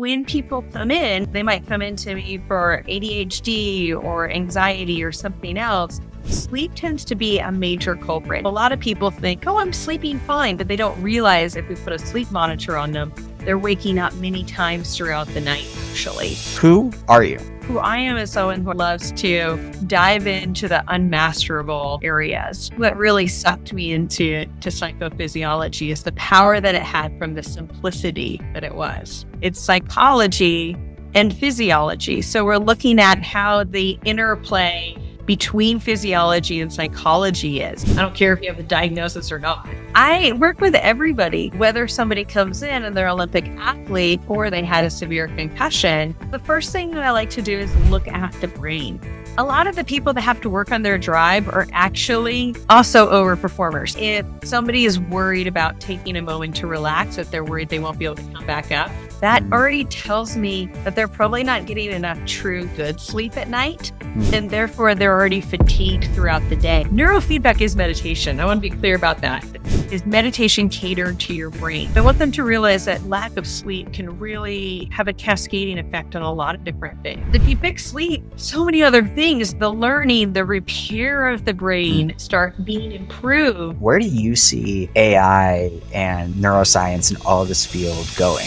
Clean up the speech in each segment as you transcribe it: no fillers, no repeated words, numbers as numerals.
when people come in, they might come in to me for ADHD or anxiety or something else. Sleep tends to be a major culprit. A lot of people think, oh, I'm sleeping fine, but they don't realize if we put a sleep monitor on them, they're waking up many times throughout the night, actually. Who are you? Who I am is someone who loves to dive into the unmasterable areas. What really sucked me into psychophysiology is the power that it had from the simplicity that it was. It's psychology and physiology. So we're looking at how the interplay between physiology and psychology is. I don't care if you have a diagnosis or not. I work with everybody, whether somebody comes in and they're an Olympic athlete or they had a severe concussion. The first thing that I like to do is look at the brain. A lot of the people that have to work on their drive are actually also overperformers. If somebody is worried about taking a moment to relax, if they're worried they won't be able to come back up, that already tells me that they're probably not getting enough true good sleep at night, and therefore they're already fatigued throughout the day. Neurofeedback is meditation. I want to be clear about that. Is meditation catered to your brain? I want them to realize that lack of sleep can really have a cascading effect on a lot of different things. If you fix sleep, so many other things, the learning, the repair of the brain start being improved. Where do you see AI and neuroscience and all of this field going?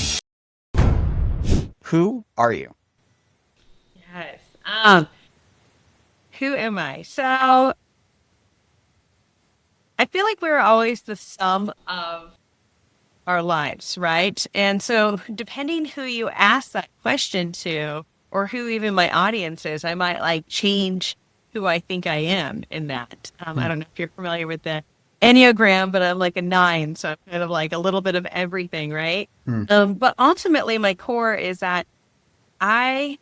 Who are you? Yes. Who am I? So I feel like we're always the sum of our lives, right? And so depending who you ask that question to, or who even my audience is, I might change who I think I am in that. I don't know if you're familiar with the Enneagram, but I'm like a 9, so I'm kind of like a little bit of everything, right? But ultimately my core is that I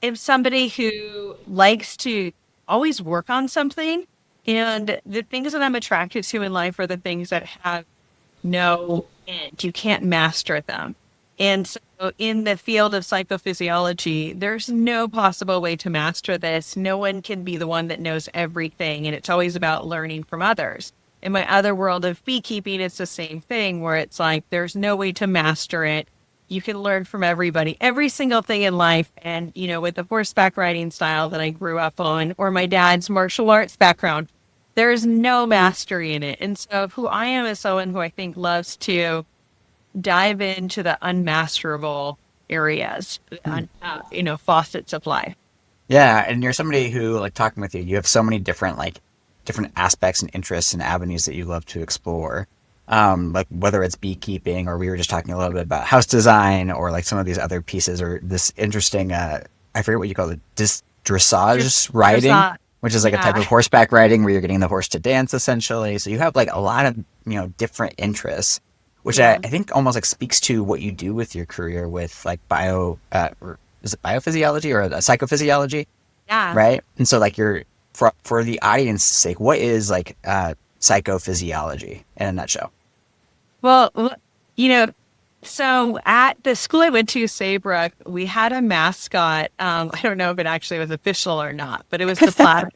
am somebody who likes to always work on something. And the things that I'm attracted to in life are the things that have no end. You can't master them. And so in the field of psychophysiology, there's no possible way to master this. No one can be the one that knows everything. And it's always about learning from others. In my other world of beekeeping, it's the same thing where it's like, there's no way to master it. You can learn from everybody, every single thing in life. And, with the horseback riding style that I grew up on, or my dad's martial arts background, there's no mastery in it. And so who I am is someone who I think loves to dive into the unmasterable areas, faucets of life. Yeah, and you're somebody who, talking with you, you have so many different aspects and interests and avenues that you love to explore. Whether it's beekeeping, or we were just talking a little bit about house design, or some of these other pieces, or this interesting, I forget what you call it, dressage riding, which is a type of horseback riding where you're getting the horse to dance essentially. So you have a lot of, different interests, which I think almost speaks to what you do with your career with is it biophysiology or psychophysiology? Yeah. Right. And so you're, for the audience's sake, what is psychophysiology in a nutshell? Well, so at the school I went to, Saybrook, we had a mascot. I don't know if it actually was official or not, but it was the plaid.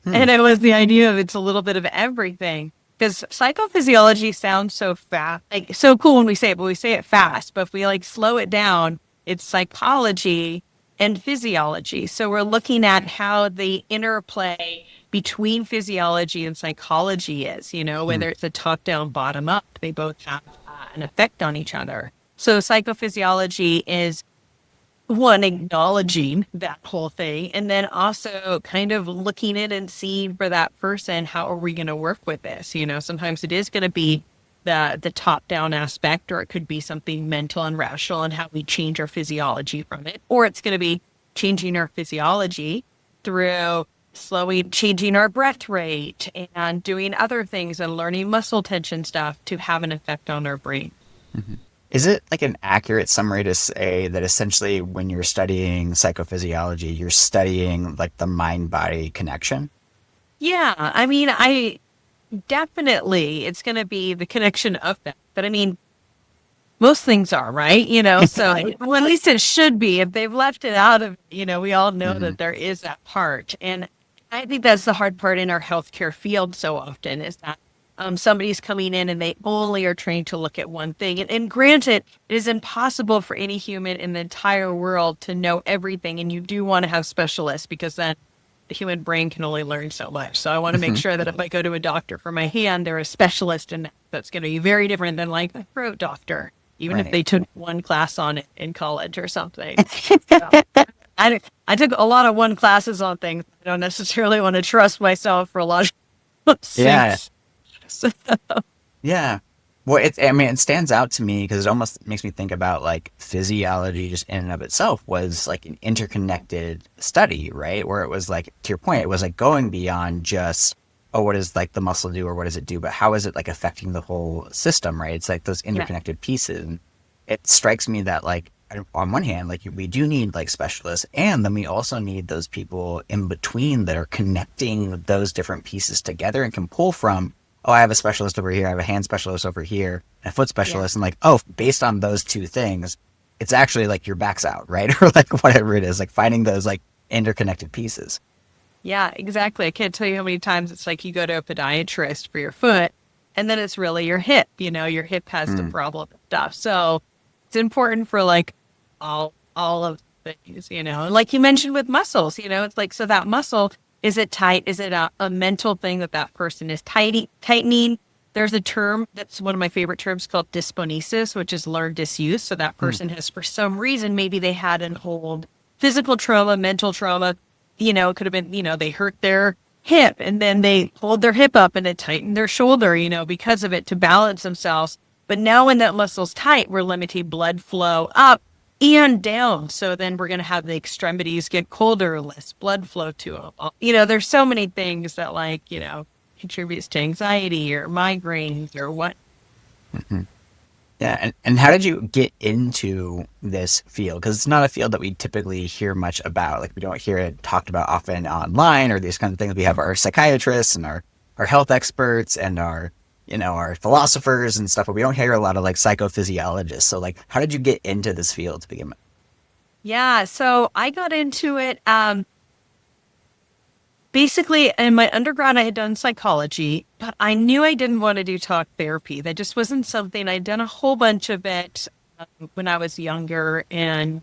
And it was the idea of it's a little bit of everything. Because psychophysiology sounds so fast, so cool when we say it, but we say it fast. But if we slow it down, it's psychology and physiology. So we're looking at how the interplay between physiology and psychology is, whether it's a top down, bottom up, they both have an effect on each other. So psychophysiology is one, acknowledging that whole thing, and then also kind of looking at and seeing for that person, how are we going to work with this? Sometimes it is going to be the top down aspect, or it could be something mental and rational and how we change our physiology from it. Or it's going to be changing our physiology through changing our breath rate and doing other things and learning muscle tension stuff to have an effect on our brain. Mm-hmm. Is it an accurate summary to say that essentially when you're studying psychophysiology, you're studying the mind-body connection? Yeah. I definitely, it's going to be the connection of that. But most things are, right? So well, at least it should be. If they've left it out of, we all know that there is that part. And I think that's the hard part in our healthcare field so often, is that somebody's coming in and they only are trained to look at one thing. And granted, it is impossible for any human in the entire world to know everything. And you do want to have specialists because then the human brain can only learn so much. So I want to make sure that if I go to a doctor for my hand, they're a specialist in that. That's going to be very different than like a throat doctor, even if Right. they took one class on it in college or something. So I took a lot of one classes on things. I don't necessarily want to trust myself for a lot of Yeah. things. So, Yeah. Well, I mean, it stands out to me because it almost makes me think about like physiology just in and of itself was like an interconnected study, right? Where it was like, to your point, it was like going beyond just, oh, what does like the muscle do or what does it do? But how is it like affecting the whole system, right? It's like those yeah, interconnected pieces. And it strikes me that like, on one hand, like we do need like specialists, and then we also need those people in between that are connecting those different pieces together and can pull from, oh, I have a specialist over here, I have a hand specialist over here, and a foot yeah. specialist, and like, oh, based on those two things, it's actually like your back's out, right? Or like whatever it is, like finding those like interconnected pieces. Yeah, exactly. I can't tell you how many times it's like you go to a podiatrist for your foot and then it's really your hip, your hip has the Mm, problem and stuff. So it's important for like all of the things, And like you mentioned with muscles, it's like so that muscle, is it tight? Is it a mental thing that person is tightening? There's a term that's one of my favorite terms called dysponesis, which is learned disuse. So that mm, person has, for some reason, maybe they had an old physical trauma, mental trauma. It could have been, they hurt their hip and then they hold their hip up and it tightened their shoulder, because of it to balance themselves. But now when that muscle's tight, we're limiting blood flow up and down. So then we're going to have the extremities get colder, less blood flow to them. There's so many things that contributes to anxiety or migraines or what. mhm. Yeah, and how did you get into this field? Because it's not a field that we typically hear much about. Like we don't hear it talked about often online or these kinds of things. We have our psychiatrists and our health experts and our philosophers and stuff, but we don't hear a lot of like psychophysiologists. So like, how did you get into this field to begin with? Yeah. So I got into it. Basically, in my undergrad, I had done psychology, but I knew I didn't want to do talk therapy. That just wasn't something I'd done a whole bunch of it when I was younger. And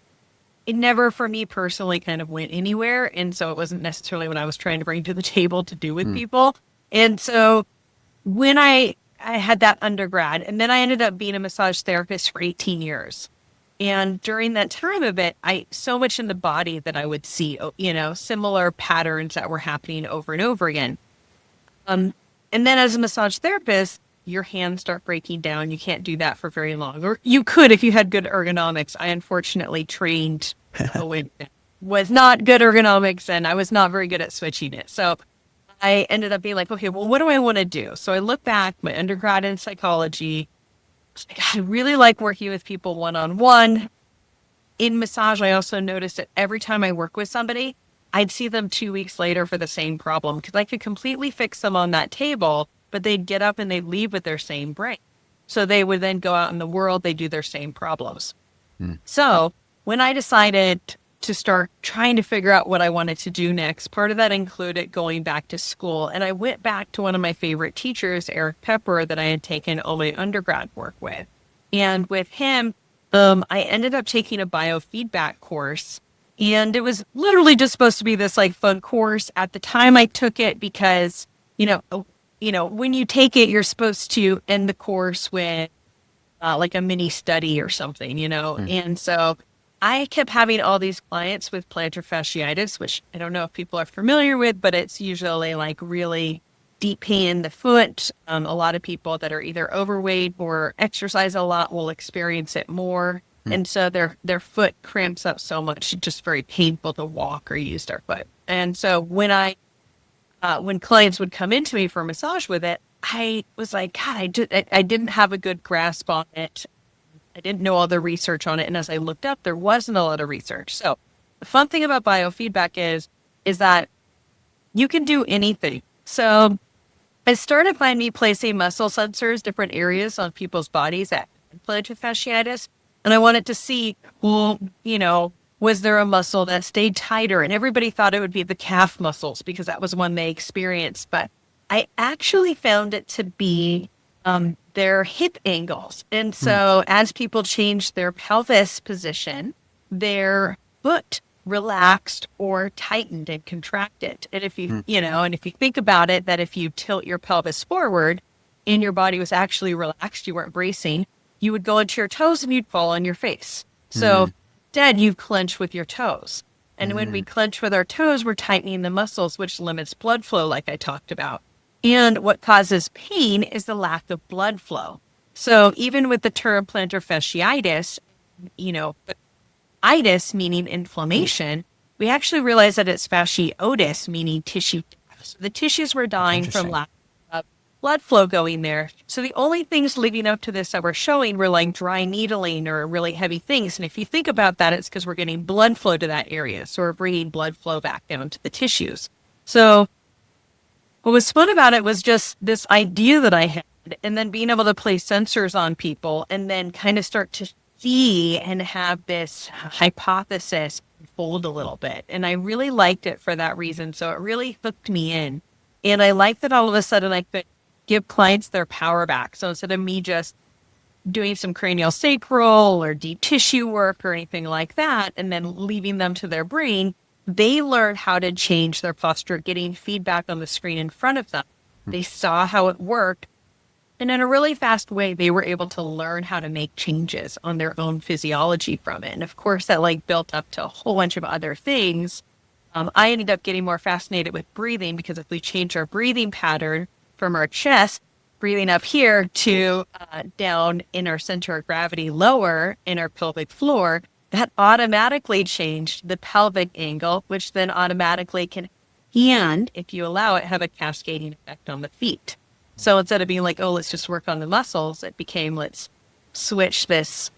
it never, for me personally, kind of went anywhere. And so it wasn't necessarily what I was trying to bring to the table to do with Hmm. people. And so when I had that undergrad, and then I ended up being a massage therapist for 18 years. And during that time of it, I so much in the body that I would see, similar patterns that were happening over and over again. Um, and then as a massage therapist, your hands start breaking down. You can't do that for very long, or you could if you had good ergonomics. I unfortunately trained with was not good ergonomics, and I was not very good at switching it. So I ended up being like, okay, well, what do I want to do? So I look back, my undergrad in psychology. I really like working with people one on one. In massage, I also noticed that every time I work with somebody, I'd see them 2 weeks later for the same problem because I could completely fix them on that table, but they'd get up and they'd leave with their same brain. So they would then go out in the world, they do their same problems. Hmm. So when I decided to start trying to figure out what I wanted to do next, part of that included going back to school. And I went back to one of my favorite teachers, Eric Pepper, that I had taken all my undergrad work with. And with him, I ended up taking a biofeedback course. And it was literally just supposed to be this like fun course. At the time I took it because, when you take it, you're supposed to end the course with like a mini study or something. Hmm. And so I kept having all these clients with plantar fasciitis, which I don't know if people are familiar with, but it's usually like really deep pain in the foot. A lot of people that are either overweight or exercise a lot will experience it more. Hmm. And so their foot cramps up so much, it's just very painful to walk or use their foot. And so when clients would come into me for a massage with it, I was like, God, I didn't have a good grasp on it. I didn't know all the research on it. And as I looked up, there wasn't a lot of research. So the fun thing about biofeedback is that you can do anything. So I started by me placing muscle sensors, different areas on people's bodies that had plantar fasciitis. And I wanted to see, well, was there a muscle that stayed tighter? And everybody thought it would be the calf muscles because that was one they experienced. But I actually found it to be their hip angles. And Hmm. so as people changed their pelvis position, their foot relaxed or tightened and contracted. And if you, Hmm. and if you think about it, that if you tilt your pelvis forward and your body was actually relaxed, you weren't bracing, you would go into your toes and you'd fall on your face. Hmm. So instead, you clench with your toes. And when we Hmm. clench with our toes, we're tightening the muscles, which limits blood flow, like I talked about. And what causes pain is the lack of blood flow. So even with the term plantar fasciitis, but itis meaning inflammation, we actually realize that it's fasciotis meaning tissue death. So the tissues were Oh, dying from interesting. lack of blood flow going there. So the only things leading up to this that we're showing were like dry needling or really heavy things. And if you think about that, it's because we're getting blood flow to that area. So we're bringing blood flow back down to the tissues. So what was fun about it was just this idea that I had, and then being able to place sensors on people and then kind of start to see and have this hypothesis fold a little bit. And I really liked it for that reason. So it really hooked me in. And I liked that all of a sudden I could give clients their power back. So instead of me just doing some cranial sacral or deep tissue work or anything like that, and then leaving them to their brain, they learned how to change their posture, getting feedback on the screen in front of them. They saw how it worked. And in a really fast way, they were able to learn how to make changes on their own physiology from it. And of course, that like built up to a whole bunch of other things. I ended up getting more fascinated with breathing because if we change our breathing pattern from our chest, breathing up here to down in our center of gravity, lower in our pelvic floor, that automatically changed the pelvic angle, which then automatically can, and if you allow it, have a cascading effect on the feet. So instead of being like, oh, let's just work on the muscles, it became let's switch this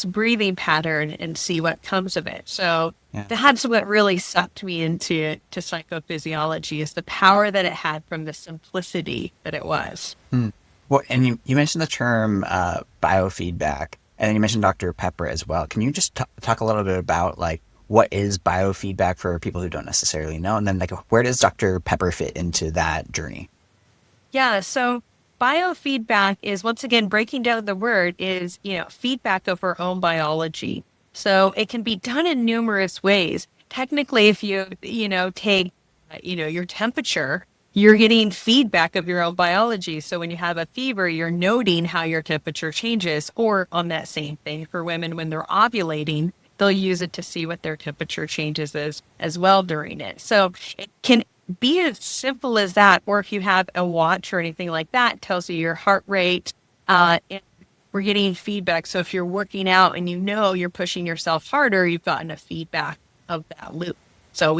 breathing pattern and see what comes of it. So Yeah. that's what really sucked me into psychophysiology is the power that it had from the simplicity that it was. Hmm. Well, and you mentioned the term biofeedback, and then you mentioned Dr. Pepper as well. Can you just talk a little bit about like what is biofeedback for people who don't necessarily know, and then like where does Dr. Pepper fit into that journey? Yeah, so biofeedback is once again breaking down the word is, feedback of our own biology. So it can be done in numerous ways. Technically, if you, take, your temperature, you're getting feedback of your own biology. So when you have a fever, you're noting how your temperature changes. Or on that same thing for women when they're ovulating, they'll use it to see what their temperature changes is as well during it. So it can be as simple as that. Or if you have a watch or anything like that, it tells you your heart rate. And we're getting feedback. So if you're working out and you're pushing yourself harder, you've gotten a feedback of that loop. So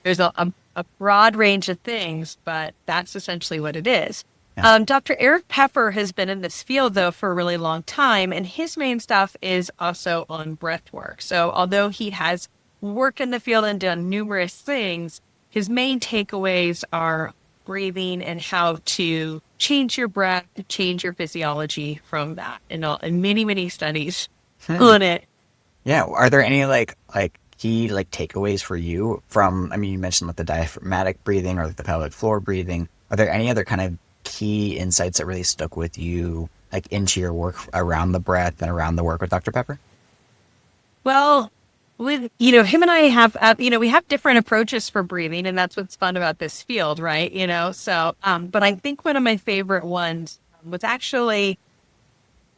there's a broad range of things, but that's essentially what it is. Yeah. Dr. Eric Pepper has been in this field though for a really long time, and his main stuff is also on breath work. So although he has worked in the field and done numerous things, his main takeaways are breathing and how to change your breath, change your physiology from that, and many, many studies Hmm. on it. Yeah. Are there any like key like takeaways for you from? I mean, you mentioned like the diaphragmatic breathing or like the pelvic floor breathing. Are there any other kind of key insights that really stuck with you, like into your work around the breath and around the work with Dr. Pepper? Well, with, him and I have, we have different approaches for breathing, and that's what's fun about this field, right? So, but I think one of my favorite ones was actually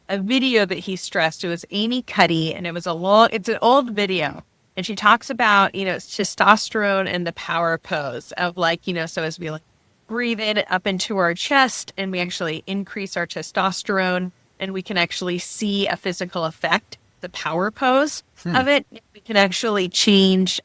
a video that he stressed. It was Amy Cuddy, and it's an old video. And she talks about, it's testosterone and the power pose of like, so as we like breathe it up into our chest and we actually increase our testosterone and we can actually see a physical effect, the power pose Hmm. of it, we can actually change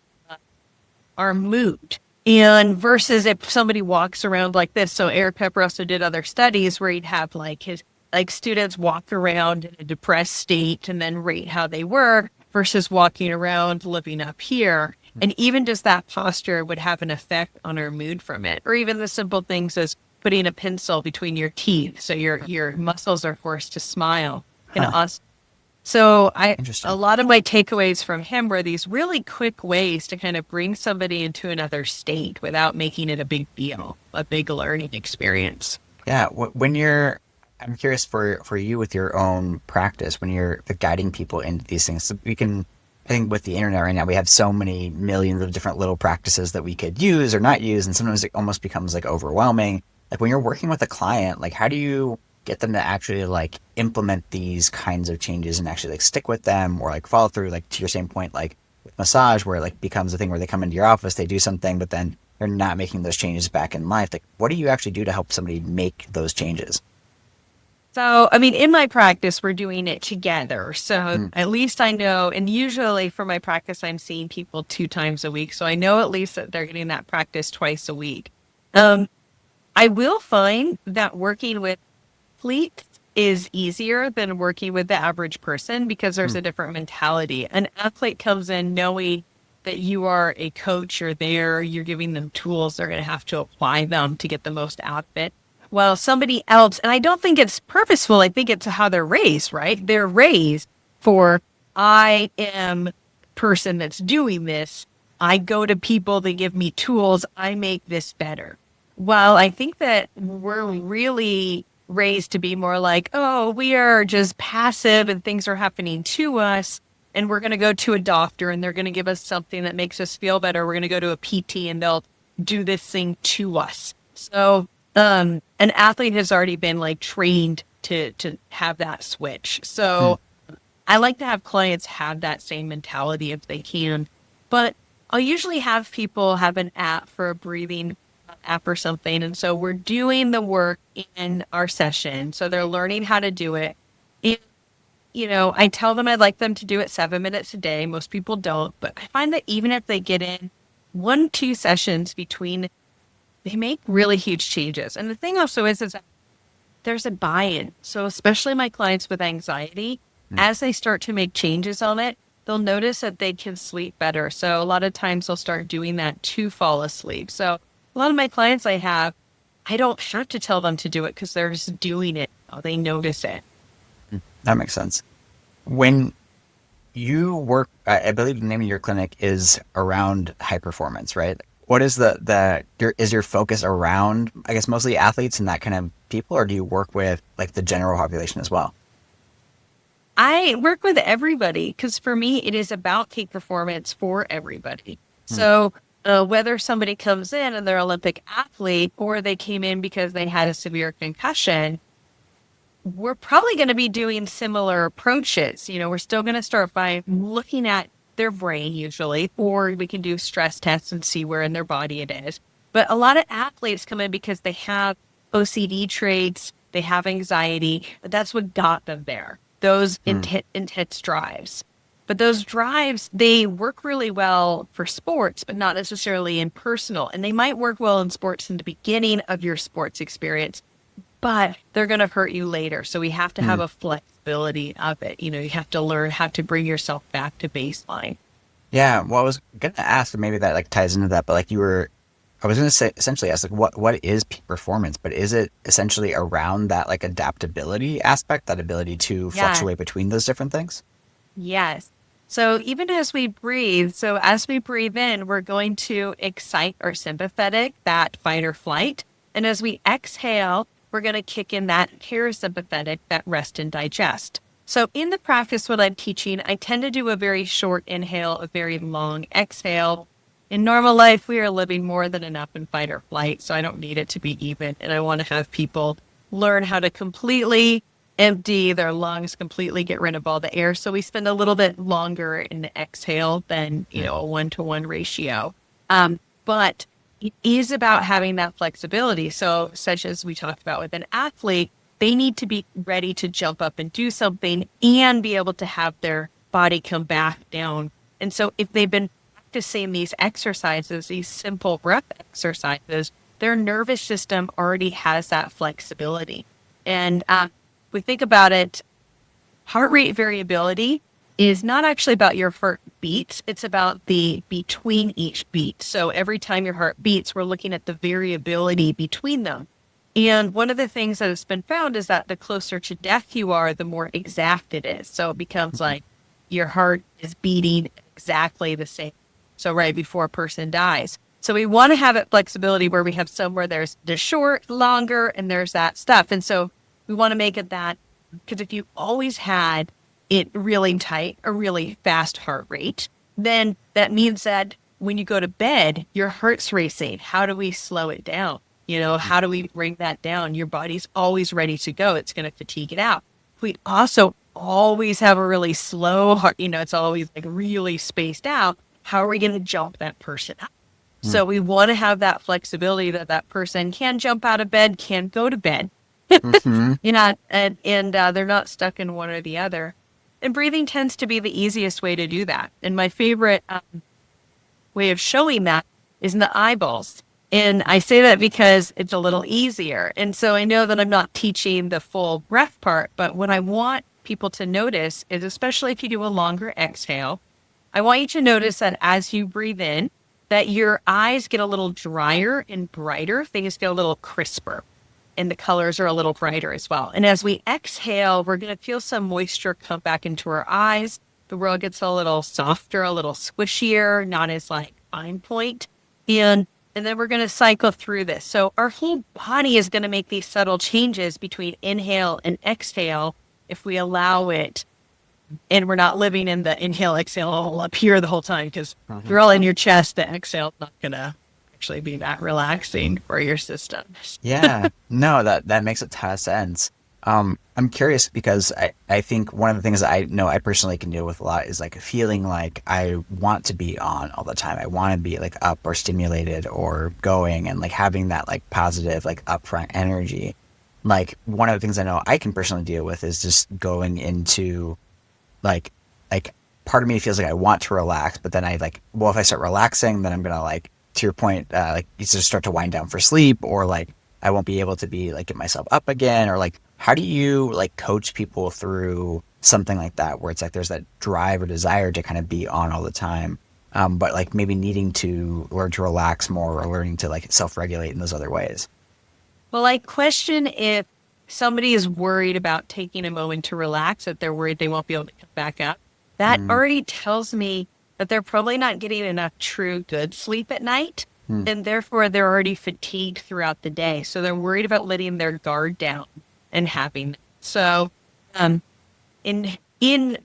our mood. And versus if somebody walks around like this. So Eric Pepper also did other studies where he'd have like his like students walk around in a depressed state and then rate how they were versus walking around living up here. And even just that posture would have an effect on our mood from it. Or even the simple things as putting a pencil between your teeth so your muscles are forced to smile can Huh. also So a Interesting. lot of my takeaways from him were these really quick ways to kind of bring somebody into another state without making it a big deal, a big learning experience. Yeah, when you're, I'm curious for you with your own practice when you're guiding people into these things. So we can, I think, with the internet right now, we have so many millions of different little practices that we could use or not use, and sometimes it almost becomes like overwhelming. Like when you're working with a client, like how do you get them to actually like implement these kinds of changes and actually like stick with them or like follow through? Like to your same point, like with massage, where it like becomes a thing where they come into your office, they do something, but then they're not making those changes back in life. Like, what do you actually do to help somebody make those changes? So, I mean, in my practice, we're doing it together. So Mm, at least I know, and usually for my practice, I'm seeing people 2 times a week. So I know at least that they're getting that practice twice a week. Um, I will find that working with athletes is easier than working with the average person because there's mm, a different mentality. An athlete comes in knowing that you are a coach, you're there, you're giving them tools, they're going to have to apply them to get the most out of it. While somebody else, and I don't think it's purposeful, I think it's how they're raised, right? They're raised for, I am person that's doing this. I go to people, they give me tools, I make this better. Well, I think that we're really raised to be more like, oh, we are just passive and things are happening to us. And we're going to go to a doctor and they're going to give us something that makes us feel better. We're going to go to a PT and they'll do this thing to us. So, an athlete has already been like trained to have that switch. mm. So I like to have clients have that same mentality if they can. But I'll usually have people have an app for a breathing app or something. And so we're doing the work in our session. So they're learning how to do it. And, I tell them I'd like them to do it 7 minutes a day. Most people don't. But I find that even if they get in 1, 2 sessions between, they make really huge changes. And the thing also is that there's a buy-in. So especially my clients with anxiety, Mm. as they start to make changes on it, they'll notice that they can sleep better. So a lot of times they'll start doing that to fall asleep. So a lot of my clients I have, I don't have to tell them to do it because they're just doing it. They notice it. That makes sense. When you work, I believe the name of your clinic is around high performance, right? What is is your focus around, I guess, mostly athletes and that kind of people, or do you work with like the general population as well? I work with everybody because for me, it is about peak performance for everybody. Mm, So, whether somebody comes in and they're an Olympic athlete or they came in because they had a severe concussion, we're probably going to be doing similar approaches. We're still going to start by looking at their brain usually, or we can do stress tests and see where in their body it is. But a lot of athletes come in because they have OCD traits, they have anxiety, but that's what got them there. Those mm, intense drives. But those drives, they work really well for sports, but not necessarily in personal. And they might work well in sports in the beginning of your sports experience, but they're going to hurt you later. So we have to have mm. a flexibility of it. You have to learn how to bring yourself back to baseline. Yeah, well, I was gonna ask, and maybe that like ties into that, but like I was gonna say essentially ask like what is peak performance, but is it essentially around that like adaptability aspect, that ability to Yeah. fluctuate between those different things? Yes. So even as we breathe, so as we breathe in, we're going to excite our sympathetic, that fight or flight. And as we exhale, we're going to kick in that parasympathetic, that rest and digest. So in the practice, what I'm teaching, I tend to do a very short inhale, a very long exhale. In normal life, we are living more than enough in fight or flight, so I don't need it to be even. And I want to have people learn how to completely empty their lungs, completely get rid of all the air. So we spend a little bit longer in the exhale than, Mm, a 1-to-1 ratio. But it is about having that flexibility. So, such as we talked about with an athlete, they need to be ready to jump up and do something and be able to have their body come back down. And so, if they've been practicing these exercises, these simple breath exercises, their nervous system already has that flexibility. And we think about it, heart rate variability is not actually about your heart beats. It's about the between each beat. So every time your heart beats, we're looking at the variability between them. And one of the things that has been found is that the closer to death you are, the more exact it is. So it becomes like your heart is beating exactly the same. So right before a person dies. So we want to have it flexibility where we have somewhere there's the short, longer, and there's that stuff. And so we want to make it that, because if you always had it really tight, a really fast heart rate, then that means that when you go to bed, your heart's racing. How do we slow it down? How do we bring that down? Your body's always ready to go. It's going to fatigue it out. We also always have a really slow heart, it's always like really spaced out. How are we going to jump that person out? So we want to have that flexibility that that person can jump out of bed, can go to bed, Mm-hmm. and they're not stuck in one or the other. And breathing tends to be the easiest way to do that. And my favorite way of showing that is in the eyeballs. And I say that because it's a little easier. And so I know that I'm not teaching the full breath part, but what I want people to notice is, especially if you do a longer exhale, I want you to notice that as you breathe in, that your eyes get a little drier and brighter. Things get a little crisper and the colors are a little brighter as well. And as we exhale, we're going to feel some moisture come back into our eyes. The world gets a little softer, a little squishier, not as like fine point. And then we're going to cycle through this. So our whole body is going to make these subtle changes between inhale and exhale if we allow it. And we're not living in the inhale, exhale all up here the whole time, because if you're all in your chest, the exhale is not going to actually be that relaxing for your system. Yeah, no, that makes a ton of sense. I'm curious because I think one of the things that I know I personally can deal with a lot is like feeling like I want to be on all the time. I want to be like up or stimulated or going and like having that like positive, like upfront energy. Like one of the things I know I can personally deal with is just going into like like part of me feels like I want to relax, but then I like, well, if I start relaxing, then I'm gonna like, to your point, like you just start to wind down for sleep, or like I won't be able to be like get myself up again, or like how do you like coach people through something like that where it's like there's that drive or desire to kind of be on all the time, but like maybe needing to learn to relax more or learning to like self-regulate in those other ways. Well, I question if somebody is worried about taking a moment to relax, that they're worried they won't be able to come back up. That Mm, already tells me that they're probably not getting enough true good sleep at night. mm, And therefore, they're already fatigued throughout the day. So they're worried about letting their guard down and having. So, um, in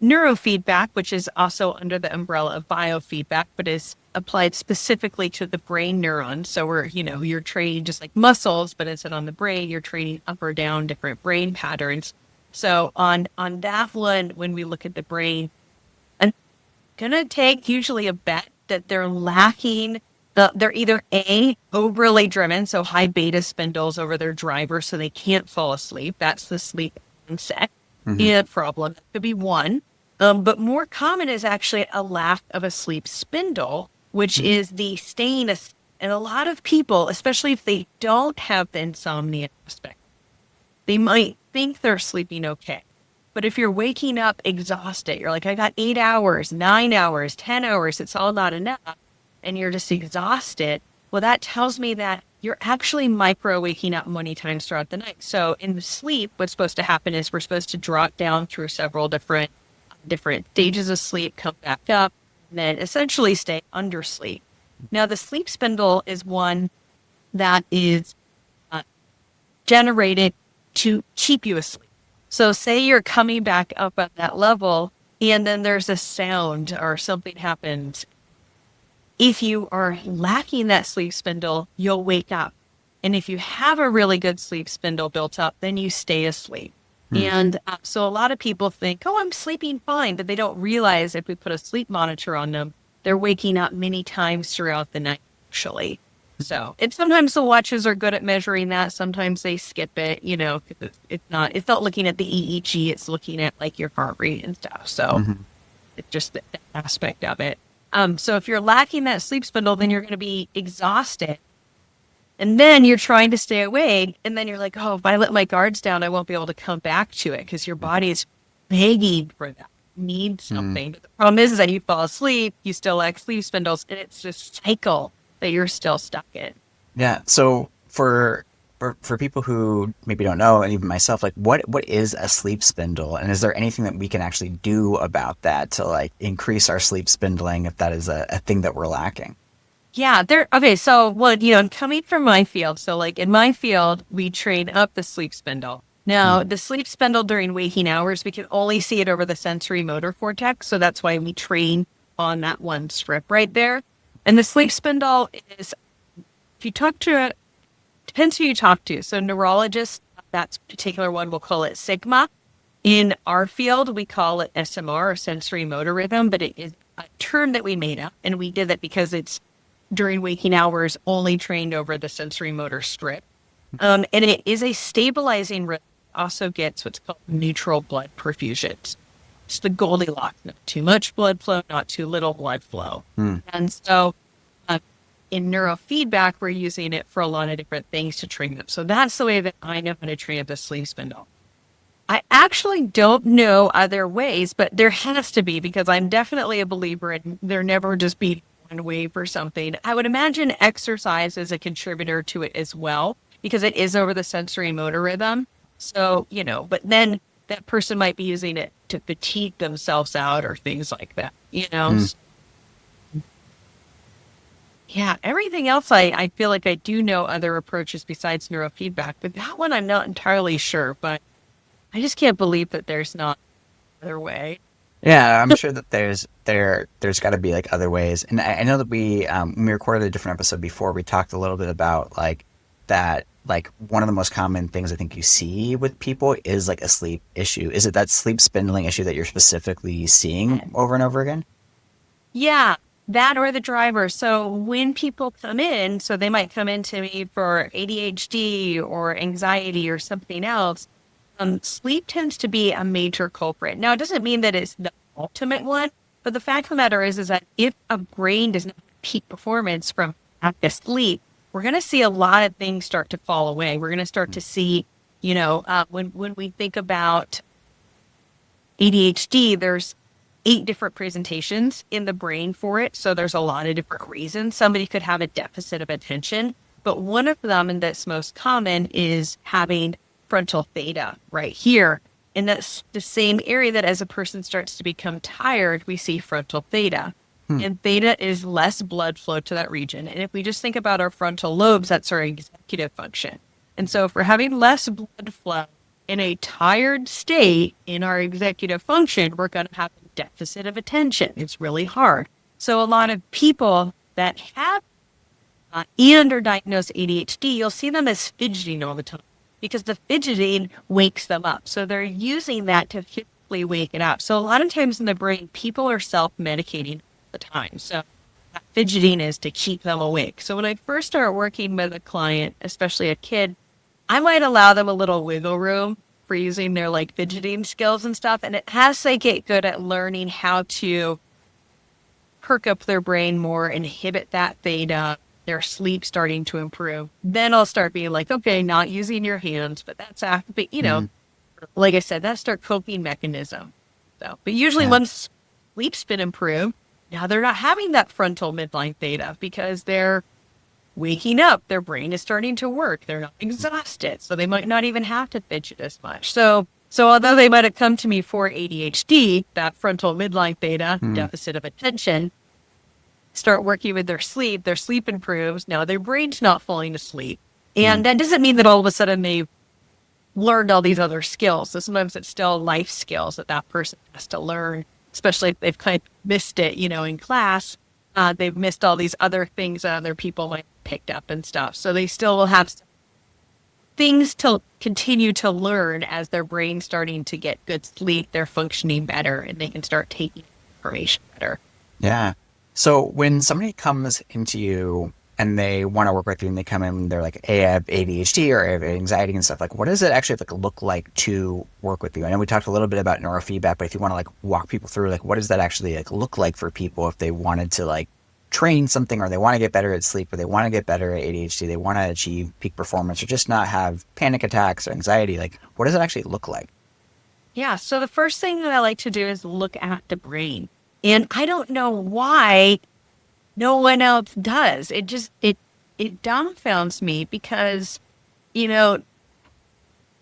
neurofeedback, which is also under the umbrella of biofeedback, but is applied specifically to the brain neurons. So you're training just like muscles, but instead on the brain, you're training up or down different brain patterns. So on that one, when we look at the brain, I'm gonna take usually a bet that they're lacking. They're either A, overly driven, so high beta spindles over their driver, so they can't fall asleep. That's the sleep onset mm-hmm, yeah, problem. That could be one. But more common is actually a lack of a sleep spindle, which is the staying asleep. And a lot of people, especially if they don't have the insomnia aspect, they might think they're sleeping okay. But if you're waking up exhausted, you're like, I got 8 hours, 9 hours, 10 hours, it's all not enough, and you're just exhausted, well, that tells me that you're actually micro waking up many times throughout the night. So in the sleep, what's supposed to happen is we're supposed to drop down through several different stages of sleep, come back up, and then essentially stay under sleep. Now, the sleep spindle is one that is uh, generated to keep you asleep. So say you're coming back up at that level and then there's a sound or something happens. If you are lacking that sleep spindle, you'll wake up. And if you have a really good sleep spindle built up, then you stay asleep. mm, And so a lot of people think, oh, I'm sleeping fine, but they don't realize if we put a sleep monitor on them, they're waking up many times throughout the night, actually. So, and sometimes the watches are good at measuring that. Sometimes they skip it, 'cause it's not looking at the EEG, it's looking at like your heart rate and stuff. So mm-hmm, it's just that aspect of it. So if you're lacking that sleep spindle, then you're going to be exhausted. And then you're trying to stay awake. And then you're like, oh, if I let my guards down, I won't be able to come back to it because your body is begging for that. Need mm. something. But the problem is that you fall asleep, you still lack sleep spindles, and it's this cycle that you're still stuck in. Yeah. So for for people who maybe don't know, and even myself, like what is a sleep spindle, and is there anything that we can actually do about that to like increase our sleep spindling if that is a thing that we're lacking? Yeah, okay, so well, coming from my field, so like in my field, we train up the sleep spindle. Hmm. Now, the sleep spindle during waking hours, we can only see it over the sensory motor cortex, so that's why we train on that one strip right there. And the sleep spindle is, if you talk to, depends who you talk to. So neurologists, that particular one, will call it sigma. In our field, we call it SMR, or sensory motor rhythm, but it is a term that we made up, and we did that because it's during waking hours only trained over the sensory motor strip. And it is a stabilizing rhythm. Also gets what's called neutral blood perfusion. It's the Goldilocks, not too much blood flow, not too little blood flow. Hmm. And so uh, in neurofeedback, we're using it for a lot of different things to train them. So that's the way that I know how to train up the sleep spindle. I actually don't know other ways, but there has to be, because I'm definitely a believer in there never just be one way for something. I would imagine exercise is a contributor to it as well, because it is over the sensory motor rhythm. So, but then that person might be using it to fatigue themselves out or things like that. Hmm. Yeah, everything else I feel like I do know other approaches besides neurofeedback, but that one I'm not entirely sure. But I just can't believe that there's not another way. Yeah, I'm sure that there's got to be like other ways, and I know that when we recorded a different episode before, we talked a little bit about like that. Like one of the most common things I think you see with people is like a sleep issue. Is it that sleep spindling issue that you're specifically seeing over and over again? Yeah, that or the driver. So when people come in, so they might come in to me for ADHD or anxiety or something else. Sleep tends to be a major culprit. Now, it doesn't mean that it's the ultimate one, but the fact of the matter is that if a brain does not peak performance from active sleep, we're going to see a lot of things start to fall away. We're going to start to see, when we think about ADHD, there's 8 different presentations in the brain for it. So there's a lot of different reasons. Somebody could have a deficit of attention, but one of them, and that's most common, is having frontal theta right here. And that's the same area that as a person starts to become tired, we see frontal theta. Hmm. And theta is less blood flow to that region. And if we just think about our frontal lobes, that's our executive function. And so if we're having less blood flow in a tired state in our executive function, we're going to have a deficit of attention. It's really hard. So a lot of people that have and are diagnosed ADHD, you'll see them as fidgeting all the time because the fidgeting wakes them up. So they're using that to physically wake it up. So a lot of times in the brain, people are self-medicating all the time. So that fidgeting is to keep them awake. So when I first start working with a client, especially a kid, I might allow them a little wiggle room for using their like fidgeting skills and stuff. And as they get good at learning how to perk up their brain more, inhibit that theta, their sleep starting to improve, then I'll start being like, okay, not using your hands, but that's after, but Hmm. like I said, that's their coping mechanism. So, but usually Yeah. once sleep's been improved, now they're not having that frontal midline theta because they're waking up, their brain is starting to work. They're not exhausted. So they might not even have to fidget as much. So although they might have come to me for ADHD, that frontal midline theta, Hmm. deficit of attention, start working with their sleep improves. Now their brain's not falling asleep. Hmm. And that doesn't mean that all of a sudden they've learned all these other skills. So sometimes it's still life skills that that person has to learn, especially if they've kind of missed it, in class. They've missed all these other things that other people might have picked up and stuff. So they still will have things to continue to learn as their brain's starting to get good sleep. They're functioning better and they can start taking information better. Yeah. So when somebody comes into you and they want to work with you and they come in, they're like, hey, I have ADHD or I have anxiety and stuff. Like, what does it actually like look like to work with you? I know we talked a little bit about neurofeedback, but if you want to like walk people through, like, what does that actually like look like for people if they wanted to like train something or they want to get better at sleep or they want to get better at ADHD, they want to achieve peak performance or just not have panic attacks or anxiety? Like, what does it actually look like? Yeah. So the first thing that I like to do is look at the brain. And I don't know why no one else does. It dumbfounds me because you know,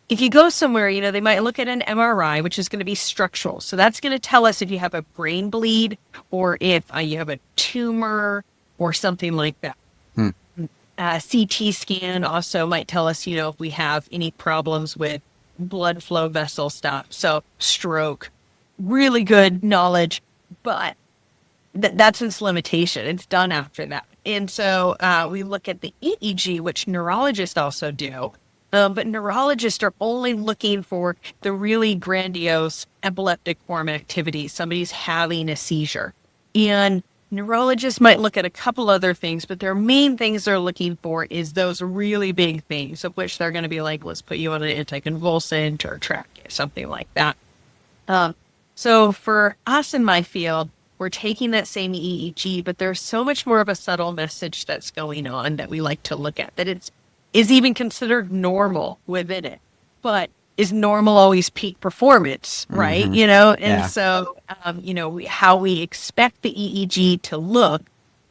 if you go somewhere, they might look at an MRI, which is going to be structural. So that's going to tell us if you have a brain bleed or if you have a tumor or something like that. Hmm. CT scan also might tell us, if we have any problems with blood flow vessel stuff. So stroke, really good knowledge, but that's its limitation. It's done after that. And so we look at the EEG, which neurologists also do. But neurologists are only looking for the really grandiose epileptic form activity. Somebody's having a seizure. And neurologists might look at a couple other things, but their main things they're looking for is those really big things, of which they're going to be like, let's put you on an anticonvulsant or tractate, something like that. So for us in my field, we're taking that same EEG, but there's so much more of a subtle message that's going on that we like to look at, that is even considered normal within it. But is normal always peak performance, right? Mm-hmm. And so, how we expect the EEG to look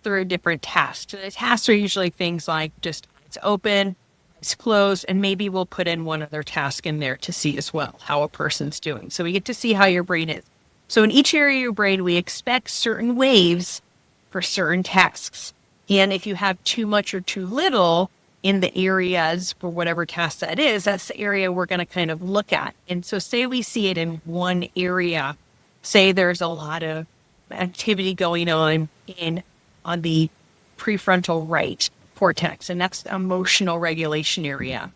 through different tasks. The tasks are usually things like just eyes open, eyes closed, and maybe we'll put in one other task in there to see as well how a person's doing. So we get to see how your brain is. So in each area of your brain, we expect certain waves for certain tasks. And if you have too much or too little in the areas for whatever task that is, that's the area we're going to kind of look at. And so say we see it in one area, say there's a lot of activity going on on the prefrontal right cortex, and that's the emotional regulation area.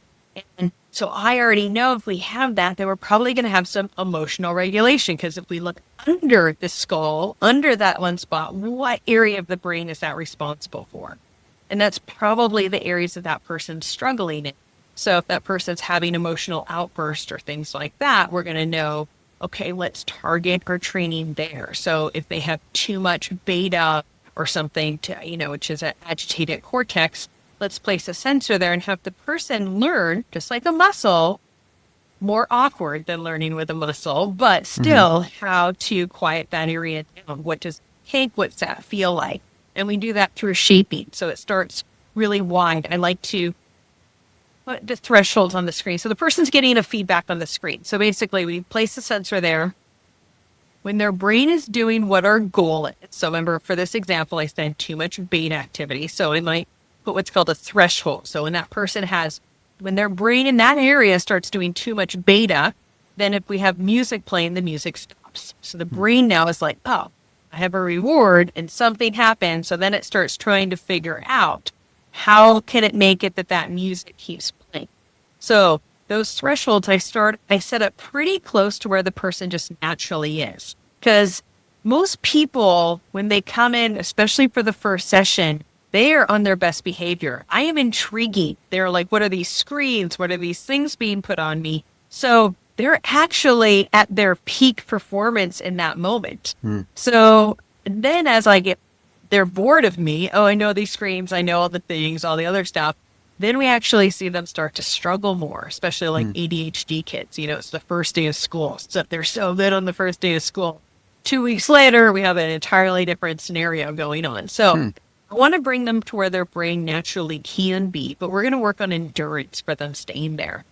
And so I already know if we have that, then we're probably going to have some emotional regulation, because if we look under the skull, under that one spot, what area of the brain is that responsible for? And that's probably the areas that person's struggling in. So if that person's having emotional outbursts or things like that, we're going to know, okay, let's target our training there. So if they have too much beta or something, which is an agitated cortex, let's place a sensor there and have the person learn, just like a muscle, more awkward than learning with a muscle, but still how to quiet that area down. What does it take? What's that feel like? And we do that through shaping. So it starts really wide. I like to put the thresholds on the screen. So the person's getting a feedback on the screen. So basically we place the sensor there. When their brain is doing what our goal is. So remember, for this example, I said too much beta activity. So it might put what's called a threshold. So when that person when their brain in that area starts doing too much beta, then if we have music playing, the music stops. So the brain now is like, oh, I have a reward and something happened. So then it starts trying to figure out how can it make it that music keeps playing. So those thresholds I set up pretty close to where the person just naturally is. Because most people, when they come in, especially for the first session, they are on their best behavior. I am intriguing. They're like, what are these screens? What are these things being put on me? So they're actually at their peak performance in that moment. So then as they're bored of me. Oh, I know these screens. I know all the things, all the other stuff. Then we actually see them start to struggle more, especially like ADHD kids. It's the first day of school. So they're so lit on the first day of school. 2 weeks later, we have an entirely different scenario going on. So I want to bring them to where their brain naturally can be, but we're going to work on endurance for them staying there.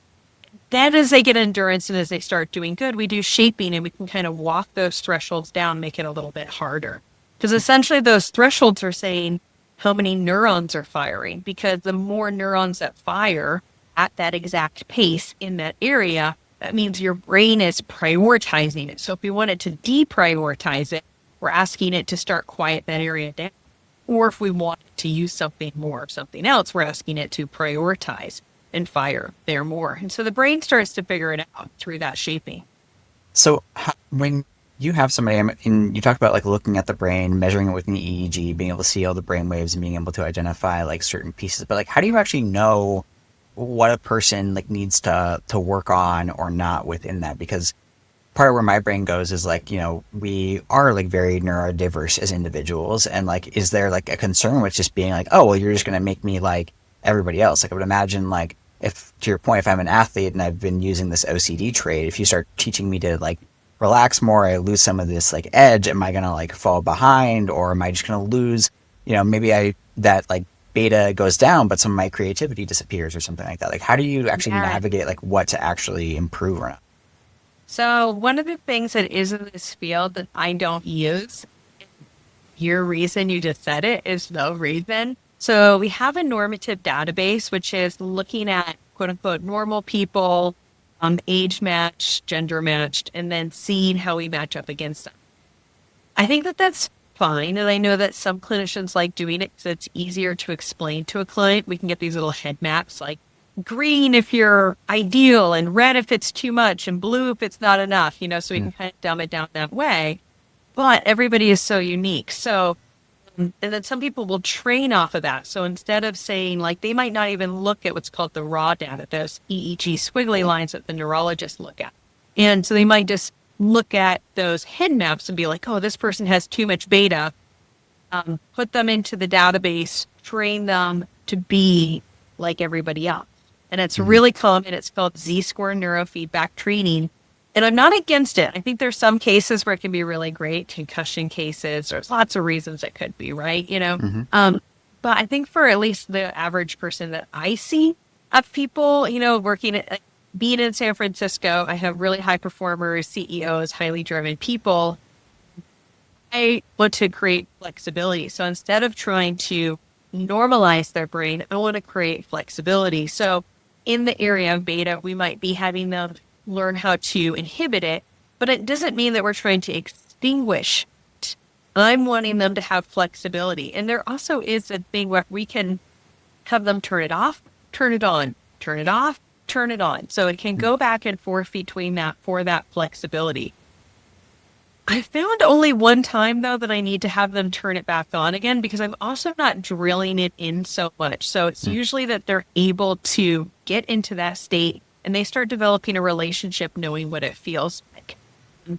Then as they get endurance and as they start doing good, we do shaping and we can kind of walk those thresholds down, make it a little bit harder. Because essentially those thresholds are saying how many neurons are firing, because the more neurons that fire at that exact pace in that area, that means your brain is prioritizing it. So if we wanted to deprioritize it, we're asking it to start quiet that area down. Or if we want to use something more of something else, we're asking it to prioritize and fire there more. And so the brain starts to figure it out through that shaping. So when you have somebody, and you talk about like looking at the brain, measuring it with an EEG, being able to see all the brain waves and being able to identify like certain pieces, but like how do you actually know what a person like needs to work on or not within that? Because part of where my brain goes is like, we are like very neurodiverse as individuals. And like, is there like a concern with just being like, oh, well, you're just going to make me like everybody else? Like I would imagine like if, to your point, if I'm an athlete and I've been using this OCD trait, if you start teaching me to like relax more, I lose some of this like edge. Am I going to like fall behind, or am I just going to lose, maybe that like beta goes down, but some of my creativity disappears or something like that. Like, how do you actually Yeah. navigate like what to actually improve or not? So one of the things that is in this field that I don't use, your reason you just said it is no reason. So we have a normative database, which is looking at quote unquote normal people, age matched, gender matched, and then seeing how we match up against them. I think that that's fine. And I know that some clinicians like doing it because it's easier to explain to a client. We can get these little head maps like green if you're ideal and red if it's too much and blue if it's not enough, so we Mm, can kind of dumb it down that way. But everybody is so unique. So, and then some people will train off of that. So instead of saying, like, they might not even look at what's called the raw data, those EEG squiggly lines that the neurologists look at. And so they might just look at those head maps and be like, oh, this person has too much beta. Put them into the database, train them to be like everybody else. And it's mhm. really common. It's called Z-score neurofeedback training. And I'm not against it. I think there's some cases where it can be really great, concussion cases. There's lots of reasons it could be, right? Mhm. But I think for at least the average person that I see of people, working at, being in San Francisco, I have really high performers, CEOs, highly driven people. I want to create flexibility. So instead of trying to normalize their brain, I want to create flexibility. So in the area of beta, we might be having them learn how to inhibit it, but it doesn't mean that we're trying to extinguish it. I'm wanting them to have flexibility. And there also is a thing where we can have them turn it off, turn it on, turn it off, turn it on. So it can go back and forth between that for that flexibility. I found only one time, though, that I need to have them turn it back on again because I'm also not drilling it in so much. So it's Mm. usually that they're able to get into that state and they start developing a relationship knowing what it feels like.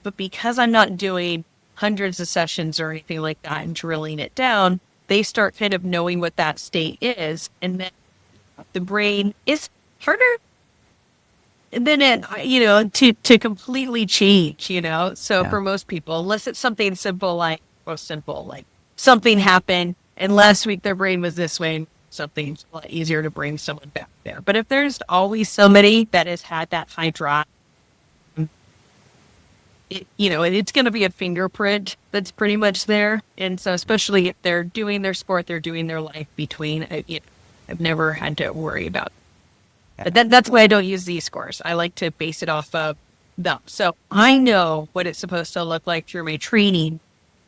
But because I'm not doing hundreds of sessions or anything like that and drilling it down, they start kind of knowing what that state is. And then the brain is harder and then to completely change. So Yeah. for most people, unless it's something simple like, well, simple, like something happened and last week their brain was this way, something's a lot easier to bring someone back there. But if there's always somebody that has had that high drive, it's going to be a fingerprint that's pretty much there. And so especially if they're doing their sport, they're doing their life between, I've never had to worry about. Yeah. But that's why I don't use these scores. I like to base it off of them. So I know what it's supposed to look like through my training.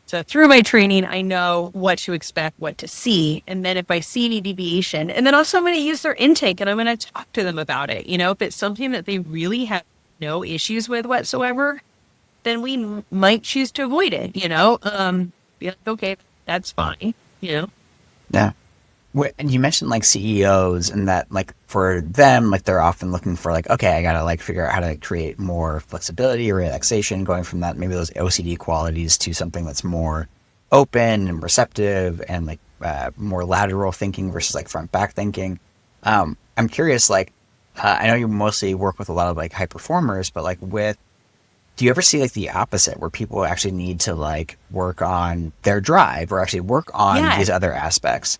So through my training, I know what to expect, what to see. And then if I see any deviation, and then also I'm going to use their intake and I'm going to talk to them about it. If it's something that they really have no issues with whatsoever, then we might choose to avoid it. Be like, okay, that's fine. Yeah. And you mentioned like CEOs and that like for them, like they're often looking for like, okay, I gotta like figure out how to create more flexibility or relaxation, going from that maybe those OCD qualities to something that's more open and receptive and like more lateral thinking versus like front back thinking. I'm curious, like I know you mostly work with a lot of like high performers, but like do you ever see like the opposite where people actually need to like work on their drive or actually work on Yeah, these other aspects?